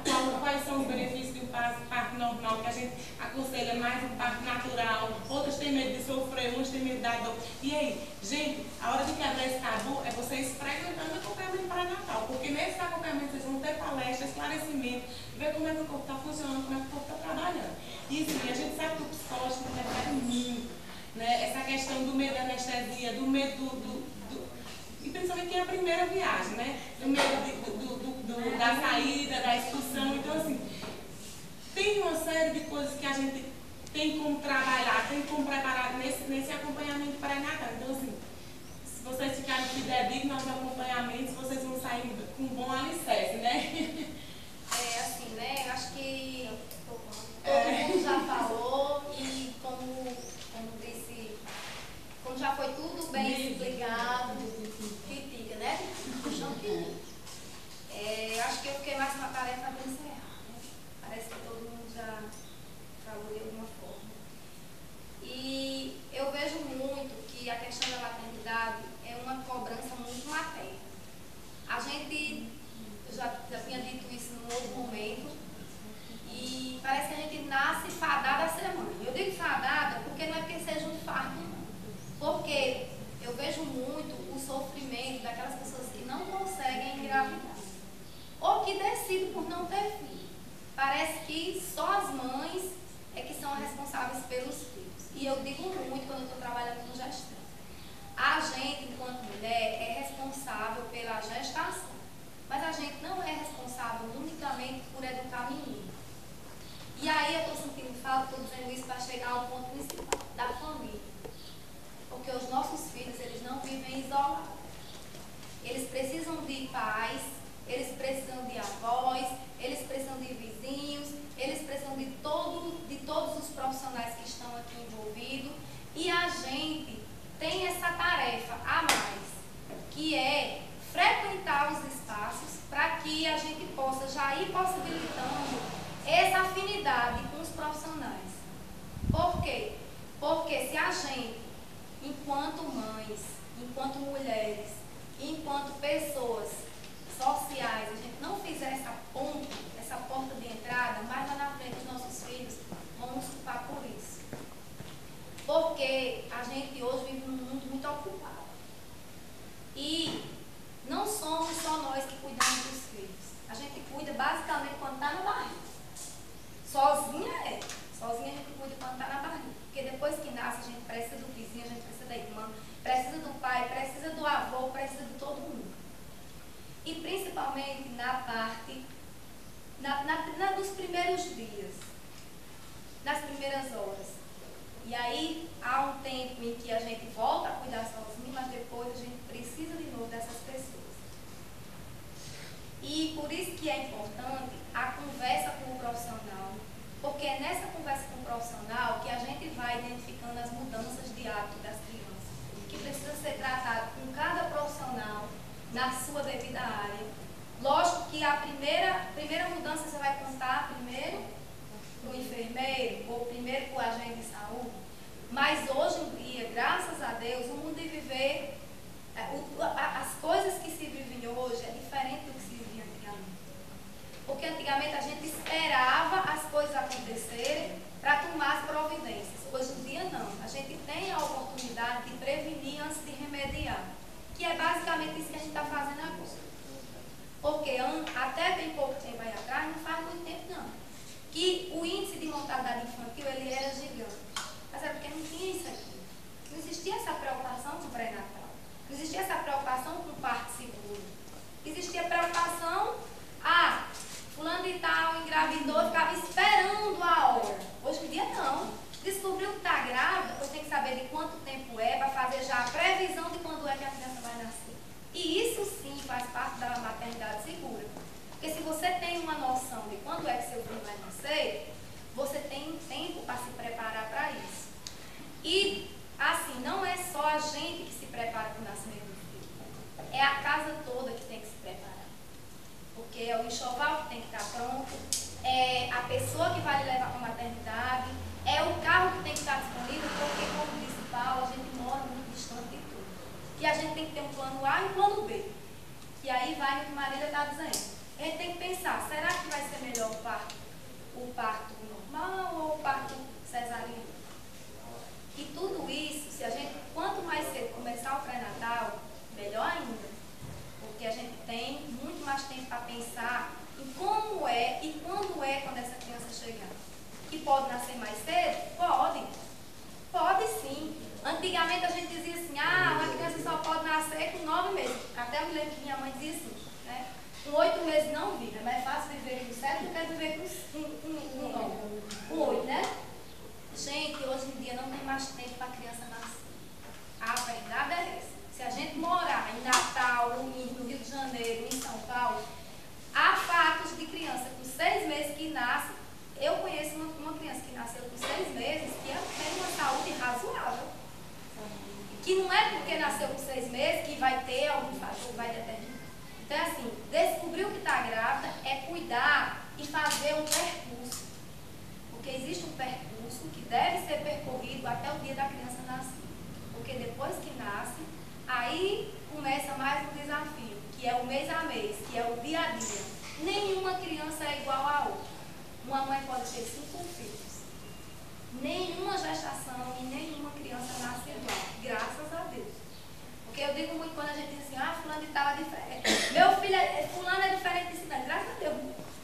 quais são os benefícios de um parto normal, que a gente aconselha mais um parto natural, outras têm medo de sofrer, umas têm medo da dor. E aí, gente, a hora de quebrar esse tabu é vocês frequentando o acompanhamento pré-natal, porque nesse acompanhamento vocês vão ter palestra, esclarecimento, ver como é que o corpo está funcionando, como é que o corpo está trabalhando. E sim, a gente sabe que o psicológico interfere muito, né? Essa questão do medo da anestesia, do medo e principalmente que é a primeira viagem, né? Do medo da saída, da expulsão. Então, assim, tem uma série de coisas que a gente tem como trabalhar, tem como preparar nesse acompanhamento pré-natal. Então, assim, se vocês ficarem fidedignos aos acompanhamentos, vocês vão sair com um bom alicerce, né? Assim, né? Acho que todo mundo já falou e como disse, como já foi tudo bem explicado, eu já tinha dito isso num outro momento, e parece que a gente nasce fadada a ser mãe. Eu digo fadada porque não é porque seja um fardo, não. Porque eu vejo muito o sofrimento daquelas pessoas que não conseguem engravidar, ou que decidem por não ter filho. Parece que só as mães é que são responsáveis pelos filhos. E eu digo muito quando eu estou trabalhando com gestante. A gente, enquanto mulher, é responsável pela gestação, mas a gente não é responsável unicamente por educar menino. E aí eu estou sentindo falta, estou dizendo isso para chegar ao ponto principal, da família. Porque os nossos filhos, eles não vivem isolados. Eles precisam de pais, eles precisam de avós, eles precisam de vizinhos, eles precisam de todos os profissionais que estão aqui envolvidos. E a gente tem essa tarefa a mais, que é frequentar os espaços para que a gente possa já ir possibilitando essa afinidade com os profissionais. Por quê? Porque se a gente, enquanto mães, enquanto mulheres, enquanto pessoas sociais, a gente não fizer essa ponte, essa porta de entrada, mais lá na frente os nossos filhos vão nos culpar por isso. Porque a gente hoje vive num mundo muito ocupado. E não somos só nós que cuidamos dos filhos. A gente cuida basicamente quando está na barriga. Sozinha a gente cuida quando está na barriga. Porque depois que nasce, a gente precisa do vizinho, a gente precisa da irmã, precisa do pai, precisa do avô, precisa de todo mundo. E principalmente na parte, nos primeiros dias, nas primeiras horas. E aí há um tempo em que a gente volta a cuidar sozinho, mas depois a gente precisa de novo dessas pessoas. E por isso que é importante a conversa com o profissional, porque é nessa conversa com o profissional que a gente vai identificando as mudanças de hábito das crianças, que precisa ser tratado com cada profissional na sua devida área. Lógico que a primeira mudança você vai contar primeiro para o enfermeiro ou primeiro para o agente de saúde, mas hoje em dia, graças a Deus, o mundo de viver, as coisas que se vivem hoje é diferente do que se vivia antigamente. Porque antigamente a gente esperava as coisas acontecerem para tomar as providências. Hoje em dia não, a gente tem a oportunidade de prevenir antes de remediar, que é basicamente isso que a gente está fazendo agora. Porque até bem pouco tempo aí atrás, não faz muito tempo não, que o índice de mortalidade infantil ele era gigante. Mas é porque não tinha isso aqui. Não existia essa preocupação com o pré-natal. Não existia essa preocupação com o parto seguro. Existia preocupação, fulano de tal engravidou e ficava esperando a hora. Hoje em dia não. Descobriu que está grávida, depois tem que saber de quanto tempo é para fazer já a previsão de quando é que a criança vai nascer. E isso sim faz parte da maternidade segura. Porque se você tem uma noção de quando é que seu filho vai nascer, você tem um tempo para se preparar para isso. E, assim, não é só a gente que se prepara para o nascimento do filho. É a casa toda que tem que se preparar. Porque é o enxoval que tem que estar pronto, é a pessoa que vai lhe levar para a maternidade, é o carro que tem que estar disponível, porque, como disse Paulo, a gente mora muito distante de tudo. E a gente tem que ter um plano A e um plano B. E aí vai no que Marília está dizendo. A gente tem que pensar, será que vai ser melhor o parto normal ou o parto cesariano? E tudo isso, se a gente, quanto mais cedo começar o pré-natal, melhor ainda. Porque a gente tem muito mais tempo para pensar em como é e quando é quando essa criança chegar. Que pode nascer mais cedo? Pode. Pode sim. Antigamente a gente dizia assim, uma criança só pode nascer com 9 meses. Até eu me lembro que minha mãe dizia assim, né? Com 8 meses não vive, é mais fácil viver com 7 do que viver com 9. Com 8, né? Gente, hoje em dia não tem mais tempo para a criança nascer. A verdade é essa. Se a gente morar em Natal, no Rio de Janeiro, em São Paulo, há fatos de criança com 6 meses que nasce. Eu conheço uma criança que nasceu com 6 meses que tem uma saúde razoável. Que não é porque nasceu com 6 meses que vai ter algum fator que vai determinar. Então, assim, descobrir o que está grávida é cuidar e fazer um percurso. Porque existe um percurso que deve ser percorrido até o dia da criança nascer. Porque depois que nasce, aí começa mais um desafio, que é o mês a mês, que é o dia a dia, nenhuma criança é igual a outra. Uma mãe pode ter 5 filhos. Nenhuma gestação e nenhuma criança nasce igual, graças a Deus. Porque eu digo muito quando a gente diz assim, fulano de tal é diferente. Meu filho, fulano é diferente de cidade, graças a Deus.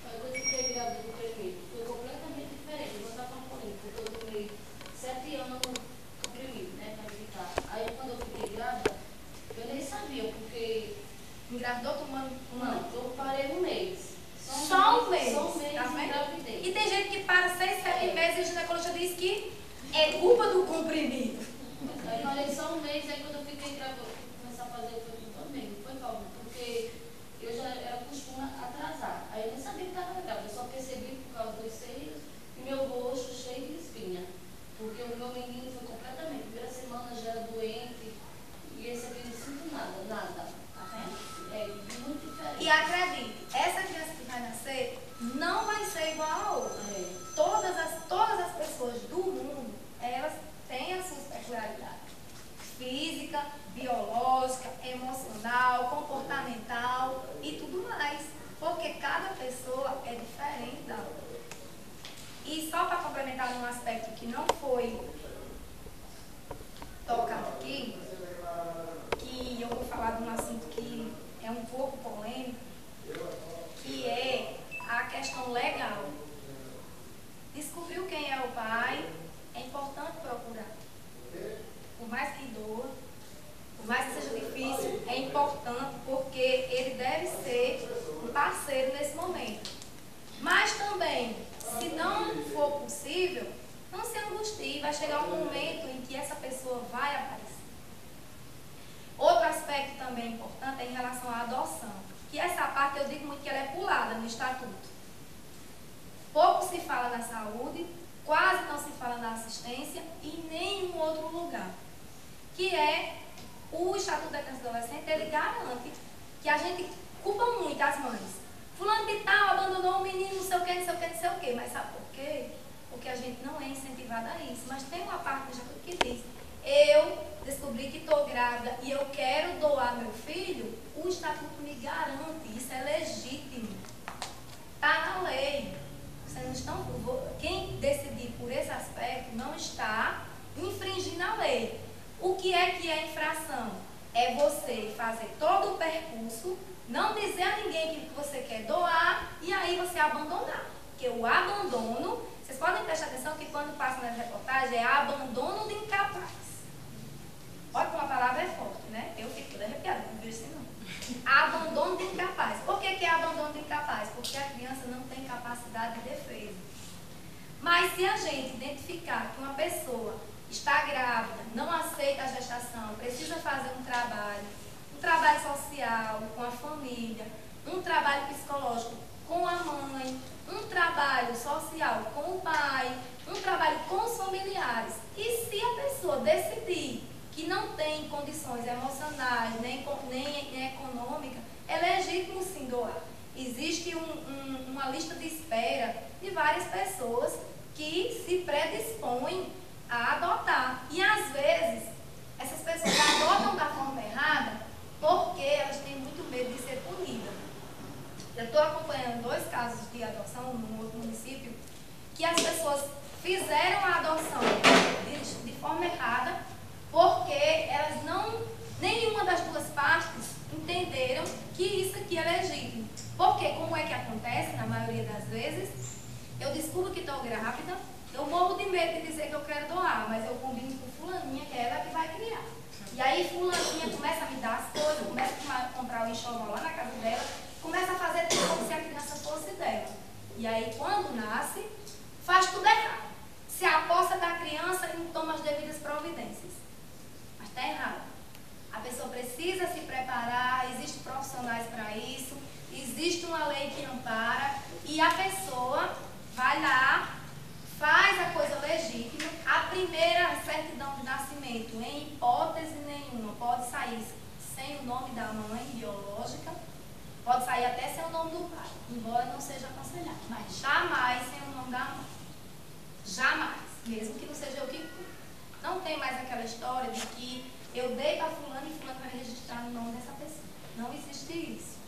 Quando eu fiquei grávida do primeiro, foi completamente diferente. Vou estar falando comigo, porque eu tomei 7 anos no comprimido, né, para evitar. Aí quando eu fiquei grávida, eu nem sabia, porque... Engravidou tomando um ano? Não, eu parei um mês. Só um mês. Só um mês Tá vendo? engravidei. E tem gente que para 6, 7 meses e o ginecologista diz que é culpa do comprimido. Aí parei só um mês, aí quando eu fiquei grávida, começar a fazer, foi também, não foi calma, porque eu já era costume atrasar. Aí eu nem sabia que estava grávida, eu só percebi por causa dos seios e meu rosto cheio de espinha. Porque o meu menino foi completamente, primeira semana já era doente, e esse aqui não sinto nada, nada. Tá vendo? É muito diferente. E acredite, essa criança que vai nascer não vai ser igual a outra. É. Todas as pessoas do mundo, elas têm as suas peculiaridades. Física, biológica, emocional, comportamental e tudo mais. Porque cada pessoa é diferente da outra. E só para complementar num aspecto que não foi tocado aqui, que eu vou falar de um assunto que é um pouco polêmico, que é a questão legal. Descobriu quem é o pai, é importante procurar. Por mais que doa, por mais que seja difícil, é importante porque ele deve ser um parceiro nesse momento. Mas também, se não for possível, não se angustie, vai chegar um momento em que essa pessoa vai aparecer. Outro aspecto também importante é em relação à adoção, que essa parte eu digo muito que ela é pulada no estatuto. Pouco se fala na saúde, quase não se fala na assistência e em nenhum outro lugar. Que é o Estatuto da Criança e do Adolescente, ele garante que a gente culpa muito as mães. Fulano de tal abandonou o menino, não sei o que, não sei o que, não sei o que. Mas sabe por quê? Porque a gente não é incentivada a isso. Mas tem uma parte do Estatuto que diz, eu descobri que estou grávida e eu quero doar meu filho, o Estatuto me garante, isso é legítimo. Está na lei. Vocês não estão, quem decidir por esse aspecto não está infringindo a lei. O que é infração? É você fazer todo o percurso, não dizer a ninguém que você quer doar e aí você abandonar. Porque o abandono, vocês podem prestar atenção que quando passa nas reportagens é abandono de incapaz. Olha como a palavra é forte, né? Eu fico toda arrepiada, não vejo assim não. Abandono de incapaz. Por que é abandono de incapaz? Porque a criança não tem capacidade de defesa. Mas se a gente identificar que uma pessoa está grávida, não aceita a gestação, precisa fazer um trabalho social com a família, um trabalho psicológico com a mãe, um trabalho social com o pai, um trabalho com os familiares. E se a pessoa decidir que não tem condições emocionais, nem econômicas, é legítimo sim doar. Existe uma lista de espera de várias pessoas que se predispõem a adotar. E às vezes, essas pessoas adotam da forma errada porque elas têm muito medo de ser punidas. Eu estou acompanhando 2 casos de adoção num outro município que as pessoas fizeram a adoção de forma errada porque elas nenhuma das 2 partes entenderam que isso aqui é legítimo. Porque como é que acontece, na maioria das vezes, eu descubro que estou grávida, eu morro de medo de dizer que eu quero doar, mas eu combino com fulaninha, que é ela que vai criar. E aí fulaninha começa a me dar as coisas, começa a comprar o enxoval lá na casa dela, começa a fazer tudo como se a criança fosse dela. E aí quando nasce, faz tudo errado. Se aposta da criança e não toma as devidas providências. Mas está errado. A pessoa precisa se preparar, existem profissionais para isso, existe uma lei que ampara e a pessoa vai lá, faz a coisa legítima. A primeira certidão de nascimento, em hipótese nenhuma, pode sair sem o nome da mãe biológica, pode sair até sem o nome do pai, embora não seja aconselhado, mas jamais sem o nome da mãe. Jamais, mesmo que não seja eu que cuide. Não tem mais aquela história de que eu dei para fulano e fulano vai registrar no nome dessa pessoa. Não existe isso.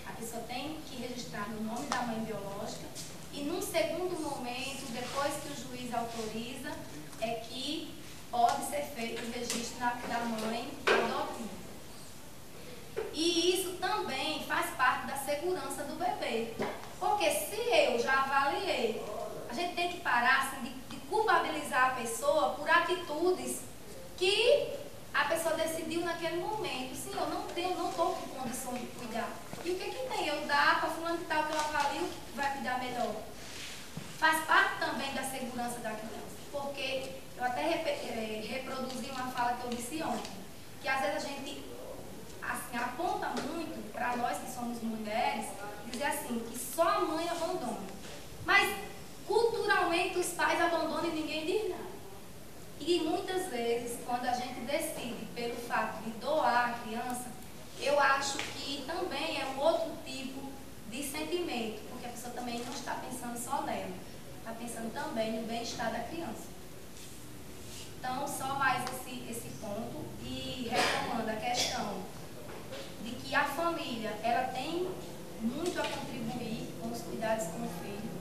A pessoa tem que registrar no nome da mãe biológica e, num segundo momento, depois que o juiz autoriza, é que pode ser feito o registro da mãe adotiva. E isso também faz parte da segurança do bebê. Porque se eu já avaliei, a gente tem que parar assim, de culpabilizar a pessoa por atitudes que a pessoa decidiu naquele momento. Sim, eu não estou com condição de cuidar. E o que tem? Eu dar para fulano que tal que eu avalio que vai cuidar melhor. Faz parte também da segurança da criança. Porque eu até reproduzi uma fala que eu disse ontem, que às vezes a gente assim, aponta muito para nós que somos mulheres, dizer assim, que só a mãe abandona. Mas culturalmente os pais abandonam e ninguém diz nada. E muitas vezes, quando a gente decide pelo fato de doar a criança, eu acho que também é um outro tipo de sentimento, porque a pessoa também não está pensando só nela, está pensando também no bem-estar da criança. Então, só mais esse ponto, e retomando a questão de que a família, ela tem muito a contribuir com os cuidados com o filho.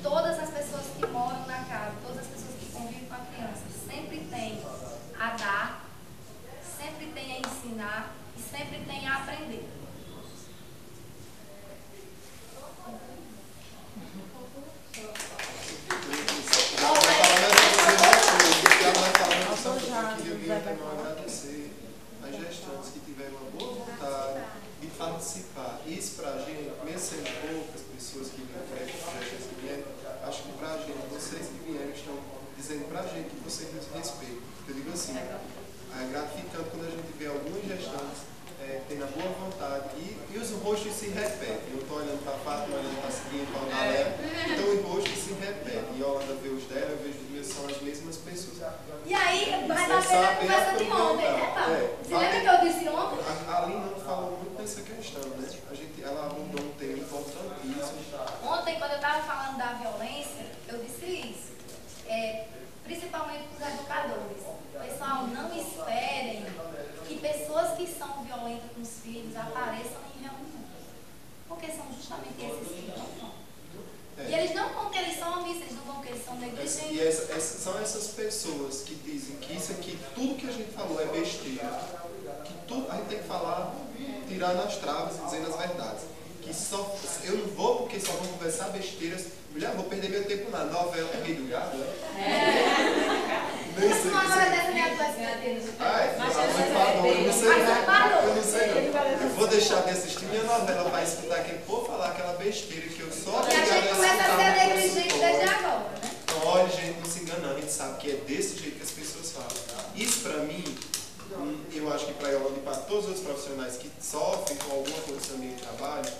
Todas as pessoas que moram na casa, todas as pessoas que convivem com a criança, sempre tem a dar, sempre tem a ensinar e sempre tem a aprender. Agradecer as gestantes que tiveram uma boa vontade de participar. Isso para a gente, mesmo sendo poucas pessoas que vieram, gestantes que vieram, acho que para a gente, vocês que vieram estão dizendo para a gente que vocês nos respeitam. Eu digo assim, é gratificante quando a gente vê algumas gestantes tendo a boa vontade e os rostos se repetem. Eu estou olhando para a Fátima, olhando para a Seguinte, para o Galera, então os rostos se repetem. E a Holanda vê os dela, eu vejo os meus, são as mesmas pessoas. E aí, vai dar pena a conversa de ontem, né, Paulo? Você lembra que eu disse ontem? A Aline falou muito nessa questão, né? Ela abordou um tema importantíssimo. Ontem, quando eu estava falando da violência, eu disse isso. Principalmente para os educadores. Pessoal, não esperem que pessoas que são violentas com os filhos apareçam em reuniões. Porque são justamente esses que não vão. E eles não vão porque eles são omissões, eles não vão porque eles são negligentes. E são essas pessoas que dizem que isso aqui, tudo que a gente falou é besteira. Que tudo a gente tem que falar, tirar nas travas e dizendo as verdades. Que só, eu não vou porque só vão conversar besteiras. Mulher, vou perder meu tempo na novela Rei do Gado, né? Nem sei. Uma hora dessa minha atuação. Eu não sei não. Eu vou deixar de assistir minha novela para escutar aquele povo falar aquela besteira que eu só E a gente começa a ser negligente desde agora, né? Então, olha, gente, não se engana, a gente sabe que é desse jeito que as pessoas falam. Isso para mim, eu acho que para ela e para todos os outros profissionais que sofrem com alguma condição de trabalho,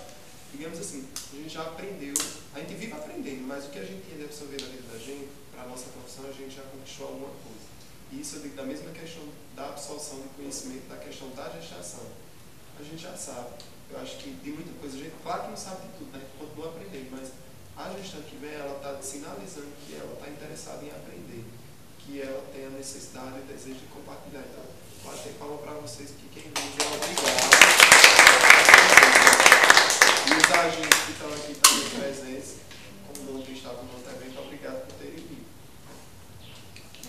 digamos assim, a gente já aprendeu, a gente vive aprendendo, mas o que a gente tem de absorver na vida da gente, para a nossa profissão, a gente já conquistou alguma coisa. E isso eu digo da mesma questão da absorção de conhecimento, da questão da gestação. A gente já sabe. Eu acho que de muita coisa, a gente, claro que não sabe de tudo, né? A gente continua aprendendo, mas a gestante que vem, ela está sinalizando que ela está interessada em aprender, que ela tem a necessidade e o desejo de compartilhar. Então, bater palma para vocês, que quem vem é obrigado. E os agentes que estão aqui também presentes, como ontem estavam no outro evento, obrigado por terem vindo.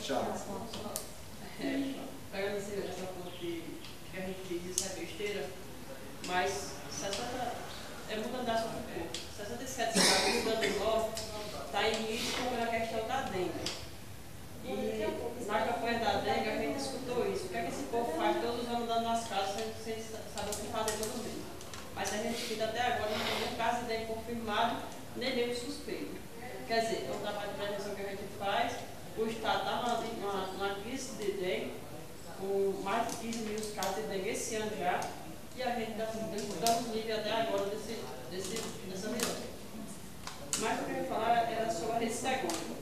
Já. Pegando essa ponte que a gente diz, isso é besteira, mas 60, mudando de assunto um pouco, 67 cidades mudando de novo, está em risco pela questão da dengue. E na campanha da dengue a gente escutou isso. O que é que esse povo faz todos os anos dando nas casas sem saber o que fazer todo mês? Mas a gente fica até agora não tem nenhum caso de dengue confirmado, nem nenhum suspeito. Quer dizer, é um trabalho de prevenção que a gente faz. O Estado está numa crise de dengue, com mais de 15 mil casos de dengue esse ano já, e a gente estamos livres até agora dessa medida. Mas o que eu ia falar era sobre a rede segunda.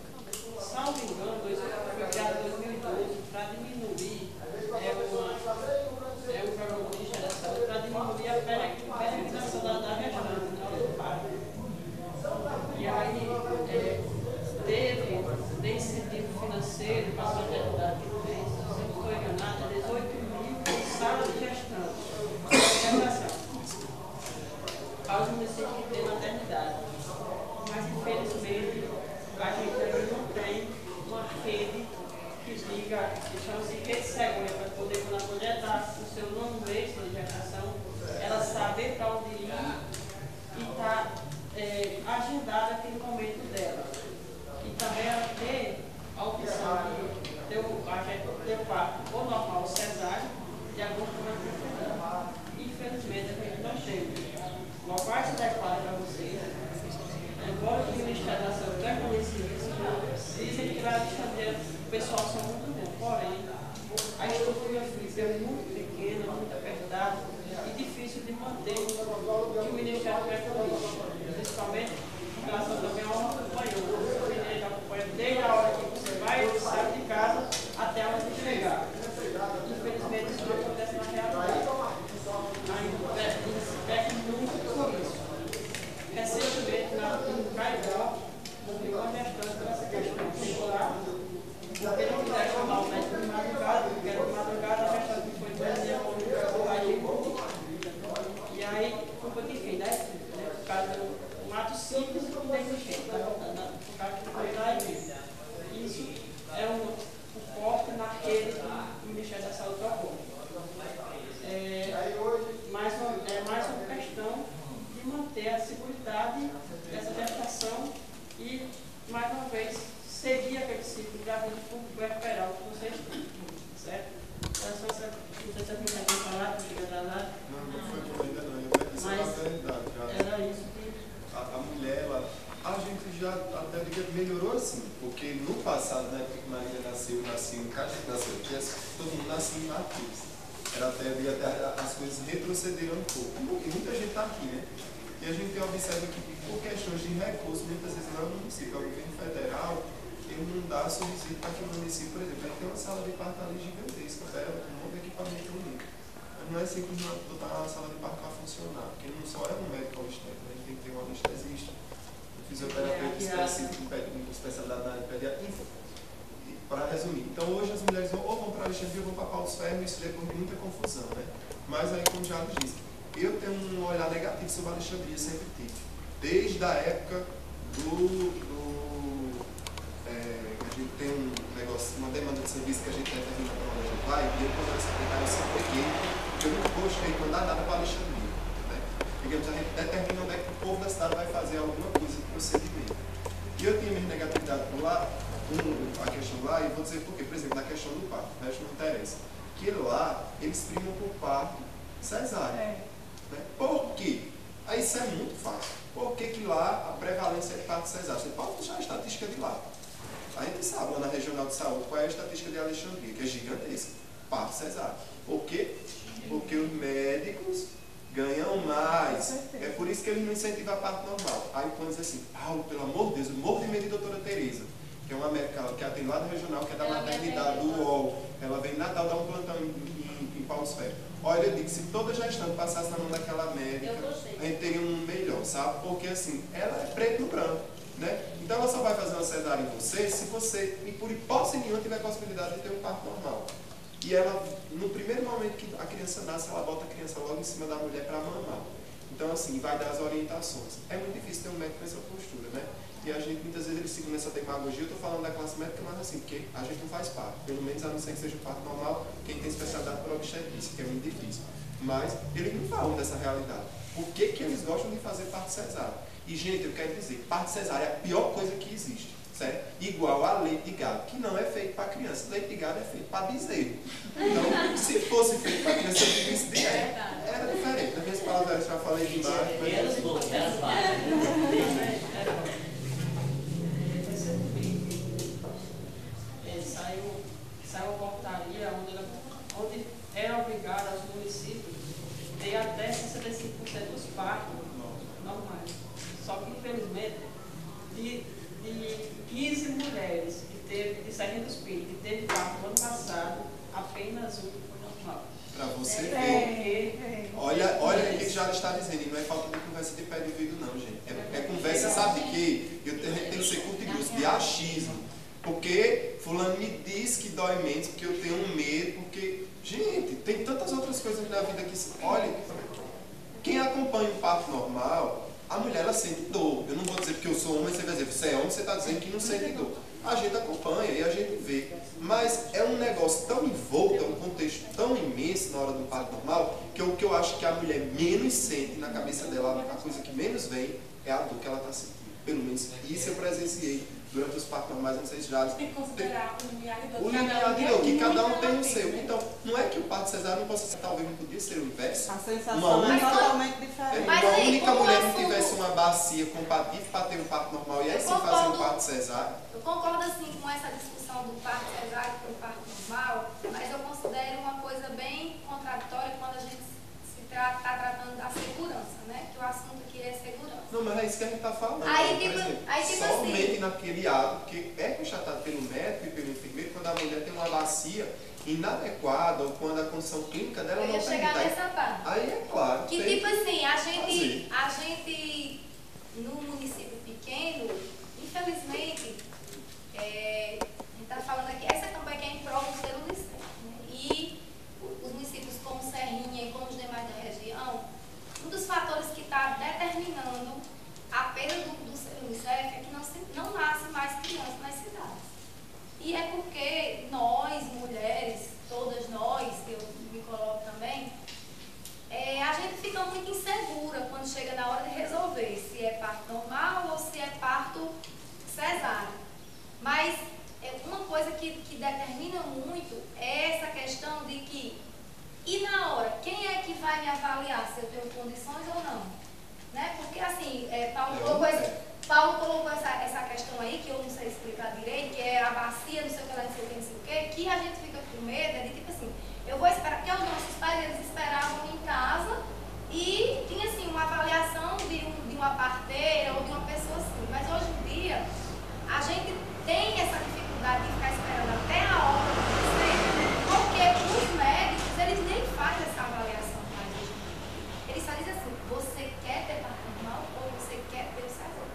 Salvo engano, foi criado em 2012 para diminuir um programa de geração para diminuir a peregrinação da restante do parque. E aí teve incentivo financeiro para a maternidade que fez, se eu não estou enganada, 18 mil salas de gestação. aos municípios que têm maternidade. Mas, infelizmente, a gente ainda não tem uma rede que diga, que chama-se rede segura, para poder, quando a mulher está no seu nono mês de gestação, ela saber para onde ir e está agendada aquele momento dela. E também ela ter a opção de ter o parto ou normal ou cesárea, de acordo com a enfermidade. Infelizmente, a gente não tem locais adequados para vocês. Embora o Ministério da Saúde reconheça isso, dizem que lá o pessoal são muito bom, porém, a estrutura física é muito pequena, muito apertada e difícil de manter o que o Ministério reconhece, principalmente em relação também ao acompanhador. O Ministério acompanha desde a hora que você vai sair de casa até a hora de chegar. Infelizmente, isso não acontece na realidade. Ainda perde muito por isso. Recentemente, no Caibal, morreu uma gestante por essa questão singular, porque não quiser chamar o médico de madrugada, porque de madrugada a gestante foi trazer e aí, culpa de quem, né? Por causa do mato simples e do negligente, por causa que foi lá e isso é um corte na rede que o Ministério da Saúde propõe. É mais uma questão de manter a seguridade dessa gestação e, mais uma vez, seguir aquele ciclo da vida para recuperar o que vocês têm, certo? Não sei se a gente vai falar, que chega atrasado. Não foi ainda não, eu vai dizer a verdade. Era isso que... A mulher, a gente já até melhorou assim, porque no passado, na época que Maria nasceu, todo mundo nasceu em matriz. Era até as coisas retrocederam um pouco. E muita gente está aqui, né? E a gente observa que, por questões de recursos, muitas vezes não é o município, é o governo federal, ele não dá subsídio para que o município, por exemplo, ele tem uma sala de parto ali gigantesca, um monte de equipamento bonito. Mas não é simplesmente botar a sala de parto para funcionar, porque não só é um médico obstetra, a gente tem que ter um anestesista, um fisioterapeuta específico, com especialidade na área pediátrica. Para resumir, então hoje as mulheres ou vão para Alexandria ou vão para Paulo Ferro, isso depois de muita confusão, né? Mas aí, como já disse, eu tenho um olhar negativo sobre a Alexandria, sempre tive. Desde a época a gente tem um negócio, uma demanda de serviço que a gente determina para onde a gente vai, e eu, quando era secretário, eu sempre peguei, porque eu nunca gostei de mandar nada para Alexandria, né? Digamos, a gente determina onde é que o povo da cidade vai fazer alguma coisa de procedimento. E eu tinha minha negatividade por lá, a questão lá, e vou dizer por quê. Por exemplo, na questão do parto, o resto não interessa. Que lá, eles primam por parto cesárea. Né? Por quê? Aí isso é muito fácil. Por que lá a prevalência é de parto cesárea? Você pode puxar a estatística de lá. A gente sabe lá na Regional de Saúde qual é a estatística de Alexandria, que é gigantesca. Parto cesárea. Por quê? Porque os médicos ganham mais. É por isso que eles não incentivam a parto normal. Aí quando diz assim, Paulo, pelo amor de Deus, eu morro de medo de doutora Tereza, que é uma médica que atende lá da Regional, que é da maternidade, do UOL. Ela vem em Natal dar um plantão em Paulo Ferro. Olha, eu digo, se toda gestante passasse na mão daquela médica, a gente teria um melhor, sabe? Porque assim, ela é preto no branco, né? Então ela só vai fazer uma cesárea em você se você, e por hipótese nenhuma, tiver a possibilidade de ter um parto normal. E ela, no primeiro momento que a criança nasce, ela bota a criança logo em cima da mulher para mamar. Então assim, vai dar as orientações. É muito difícil ter um médico com essa postura, né? E a gente, muitas vezes, eles seguem essa demagogia. Eu estou falando da classe médica, mas assim, porque a gente não faz parto. Pelo menos, a não ser que seja o parto normal, quem tem especialidade por obstetrícia, que é muito difícil. Mas eles não falam dessa realidade. Por que eles gostam de fazer parto cesárea? E, gente, eu quero dizer, parto cesárea é a pior coisa que existe, certo? Igual a leite de gado, que não é feito para criança. Leite de gado é feito para bezerro. Então, se fosse feito para criança, eu disse de era diferente. Nas minhas palavras, eu já falei demais. Saiu uma portaria onde era obrigado aos municípios ter até 65% dos partos normais. Só que, infelizmente, de 15 mulheres de 600 filhos que teve parto no ano passado, apenas um foi normal. Para você ver. Olha o que já está dizendo, e não é falta de conversa de pé de ouvido, não, gente. É conversa, sabe de quê? Eu tenho que ser curioso, de achismo. Porque fulano me diz que dói menos, porque eu tenho um medo, porque, gente, tem tantas outras coisas na vida que, olha, Quem acompanha o parto normal, a mulher ela sente dor. Eu não vou dizer porque eu sou homem, você vai dizer, você é homem, você está dizendo que não sente dor. A gente acompanha e a gente vê. Mas é um negócio tão envolto, é um contexto tão imenso na hora do parto normal, que o que eu acho que a mulher menos sente na cabeça dela, a coisa que menos vem, é a dor que ela está sentindo. Pelo menos isso eu presenciei durante os partos normais, não sei se já... Tem que considerar o limiar de dor. O limiar de dor, que cada um tem o seu. Então, não é que o parto cesárea não possa ser, talvez não podia ser o inverso. A sensação é totalmente diferente. Uma única mulher não tivesse uma bacia compatível para ter um parto normal e assim fazer um parto cesárea. Eu concordo assim com essa discussão do parto cesárea para o parto normal, mas eu considero uma coisa bem contraditória quando a gente está tratando da segurança, né? Que o assunto aqui é segurança. Não, mas é isso que a gente está falando. Aí, por exemplo, tipo somente assim, naquele ato, que é constatado pelo médico e pelo enfermeiro, quando a mulher tem uma bacia inadequada ou quando a condição clínica dela eu não ia chegar permite. nessa parte. Aí é claro. Que tem tipo assim, a fazer. gente no município pequeno, infelizmente, a gente está falando aqui, essa campanha que é em prol do selo Unicef, né? E os municípios como Serrinha e como os demais da região, um dos fatores que está determinando a perda do selo Unicef é que não nasce mais crianças nas cidades. E é porque nós, mulheres, todas nós, eu me coloco também, a gente fica muito insegura quando chega na hora de resolver se é parto normal ou se é parto cesárea. Mas uma coisa que determina muito é essa questão de que, e na hora, quem é que vai me avaliar se eu tenho condições ou não? Né? Porque assim, Paulo colocou essa questão aí, que eu não sei explicar direito, que é a bacia, não sei o que lá, não sei o que, que a gente fica com medo, é de tipo assim, eu vou esperar, porque os nossos pais, eles esperavam em casa e tinha assim uma avaliação de uma parteira ou de uma pessoa assim. Mas hoje em dia, a gente tem essa dificuldade de ficar esperando até a hora do acontecer, porque os médicos, eles nem fazem essa avaliação mais hoje em dia. Eles só dizem assim, você quer ter parto normal ou você quer ter o cesáreo?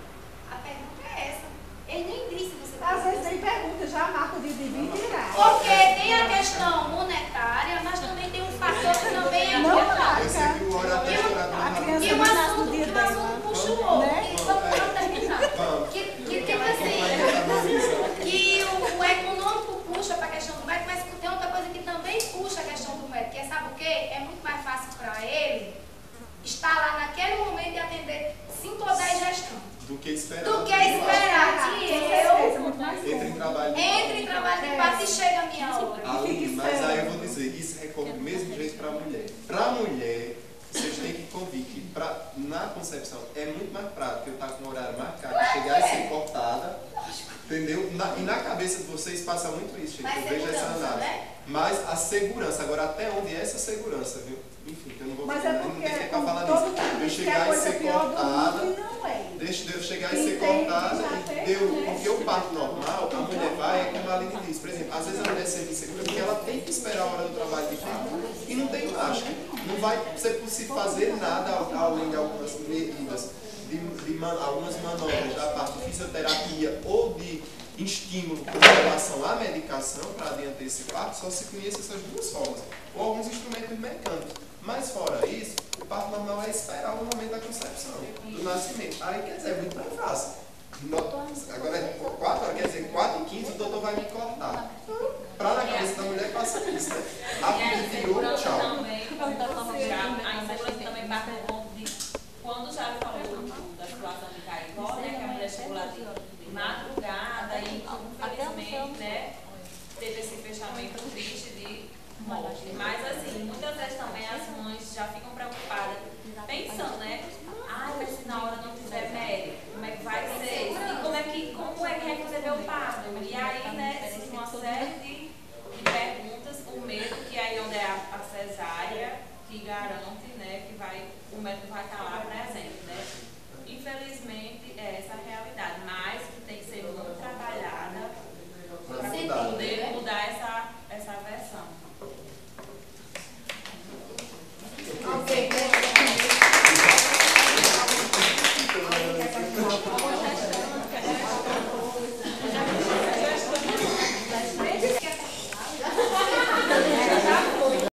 A pergunta é essa. Ele nem disse você quer. Às vezes nem pergunta, já marca de vir e tirar. Porque tem a questão monetária, mas também tem um fator que também é Não importante. Eu sei que o hora até A criança E o não nasce assunto no dia que o dela. assunto puxa o outro. Né? Vamos terminar. Que tipo assim, que o econômico puxa para a questão do médico, mas tem outra coisa que também puxa a questão do médico, que é, sabe o quê? É muito mais fácil para ele estar lá naquele momento e atender 5 ou 10 gestantes. do que esperar. Do que esperar que eu Entre em trabalho de entre em trabalho de parto e chega a minha hora. Mas aí eu vou dizer, isso recorre do mesmo jeito para a mulher. Para a mulher, vocês têm que convir que na concepção é muito mais prático eu estar com o horário marcado, chegar e ser cortada, entendeu? E na cabeça de vocês passa muito isso, gente. Mas Eu vejo essa segurança, análise. né? Mas a segurança, agora até onde é essa segurança, viu? Enfim, que eu não vou Mas não é tem porque tempo para falar todo nisso. mundo Eu diz que é a chegar e coisa ser pior do cortada. mundo e não é. Deixa eu chegar e E ser tem, cortada já e tem, deu. né? Porque o parto normal, a mulher vai, é como a Aline diz, por exemplo, às vezes a mulher se sente insegura porque ela tem que esperar a hora do trabalho de parto. E não tem mágica. Não vai ser possível fazer nada além de algumas medidas, algumas manobras da parte de fisioterapia ou de estímulo com relação à medicação para adiantar esse parto, só se conhece essas duas formas. Ou alguns instrumentos mecânicos. Mas fora isso, o parto normal é esperar o momento da concepção, do nascimento. Aí quer dizer, é muito mais fácil. Agora é 4 horas, quer dizer, 4h15 o doutor vai me cortar. Para na cabeça da mulher passa isso, né? Rapidinho, tchau. Também, a insegurança também parte do ponto de quando já falou da situação de Caicó, né, que a mulher chegou lá de madrugada e infelizmente, né, teve esse fechamento triste de morte. Mas assim, muitas vezes também as mães já ficam preocupadas, pensando, né? Ai, mas se na hora não tiver médico, como é que vai ser? E como é que vai fazer o parto? E aí, né, existe uma série de perguntas, o medo que aí onde é a cesárea, que garante, né, que o médico vai estar lá presente, né? Infelizmente, é essa a realidade, mas que tem que ser muito trabalhada para poder mudar essa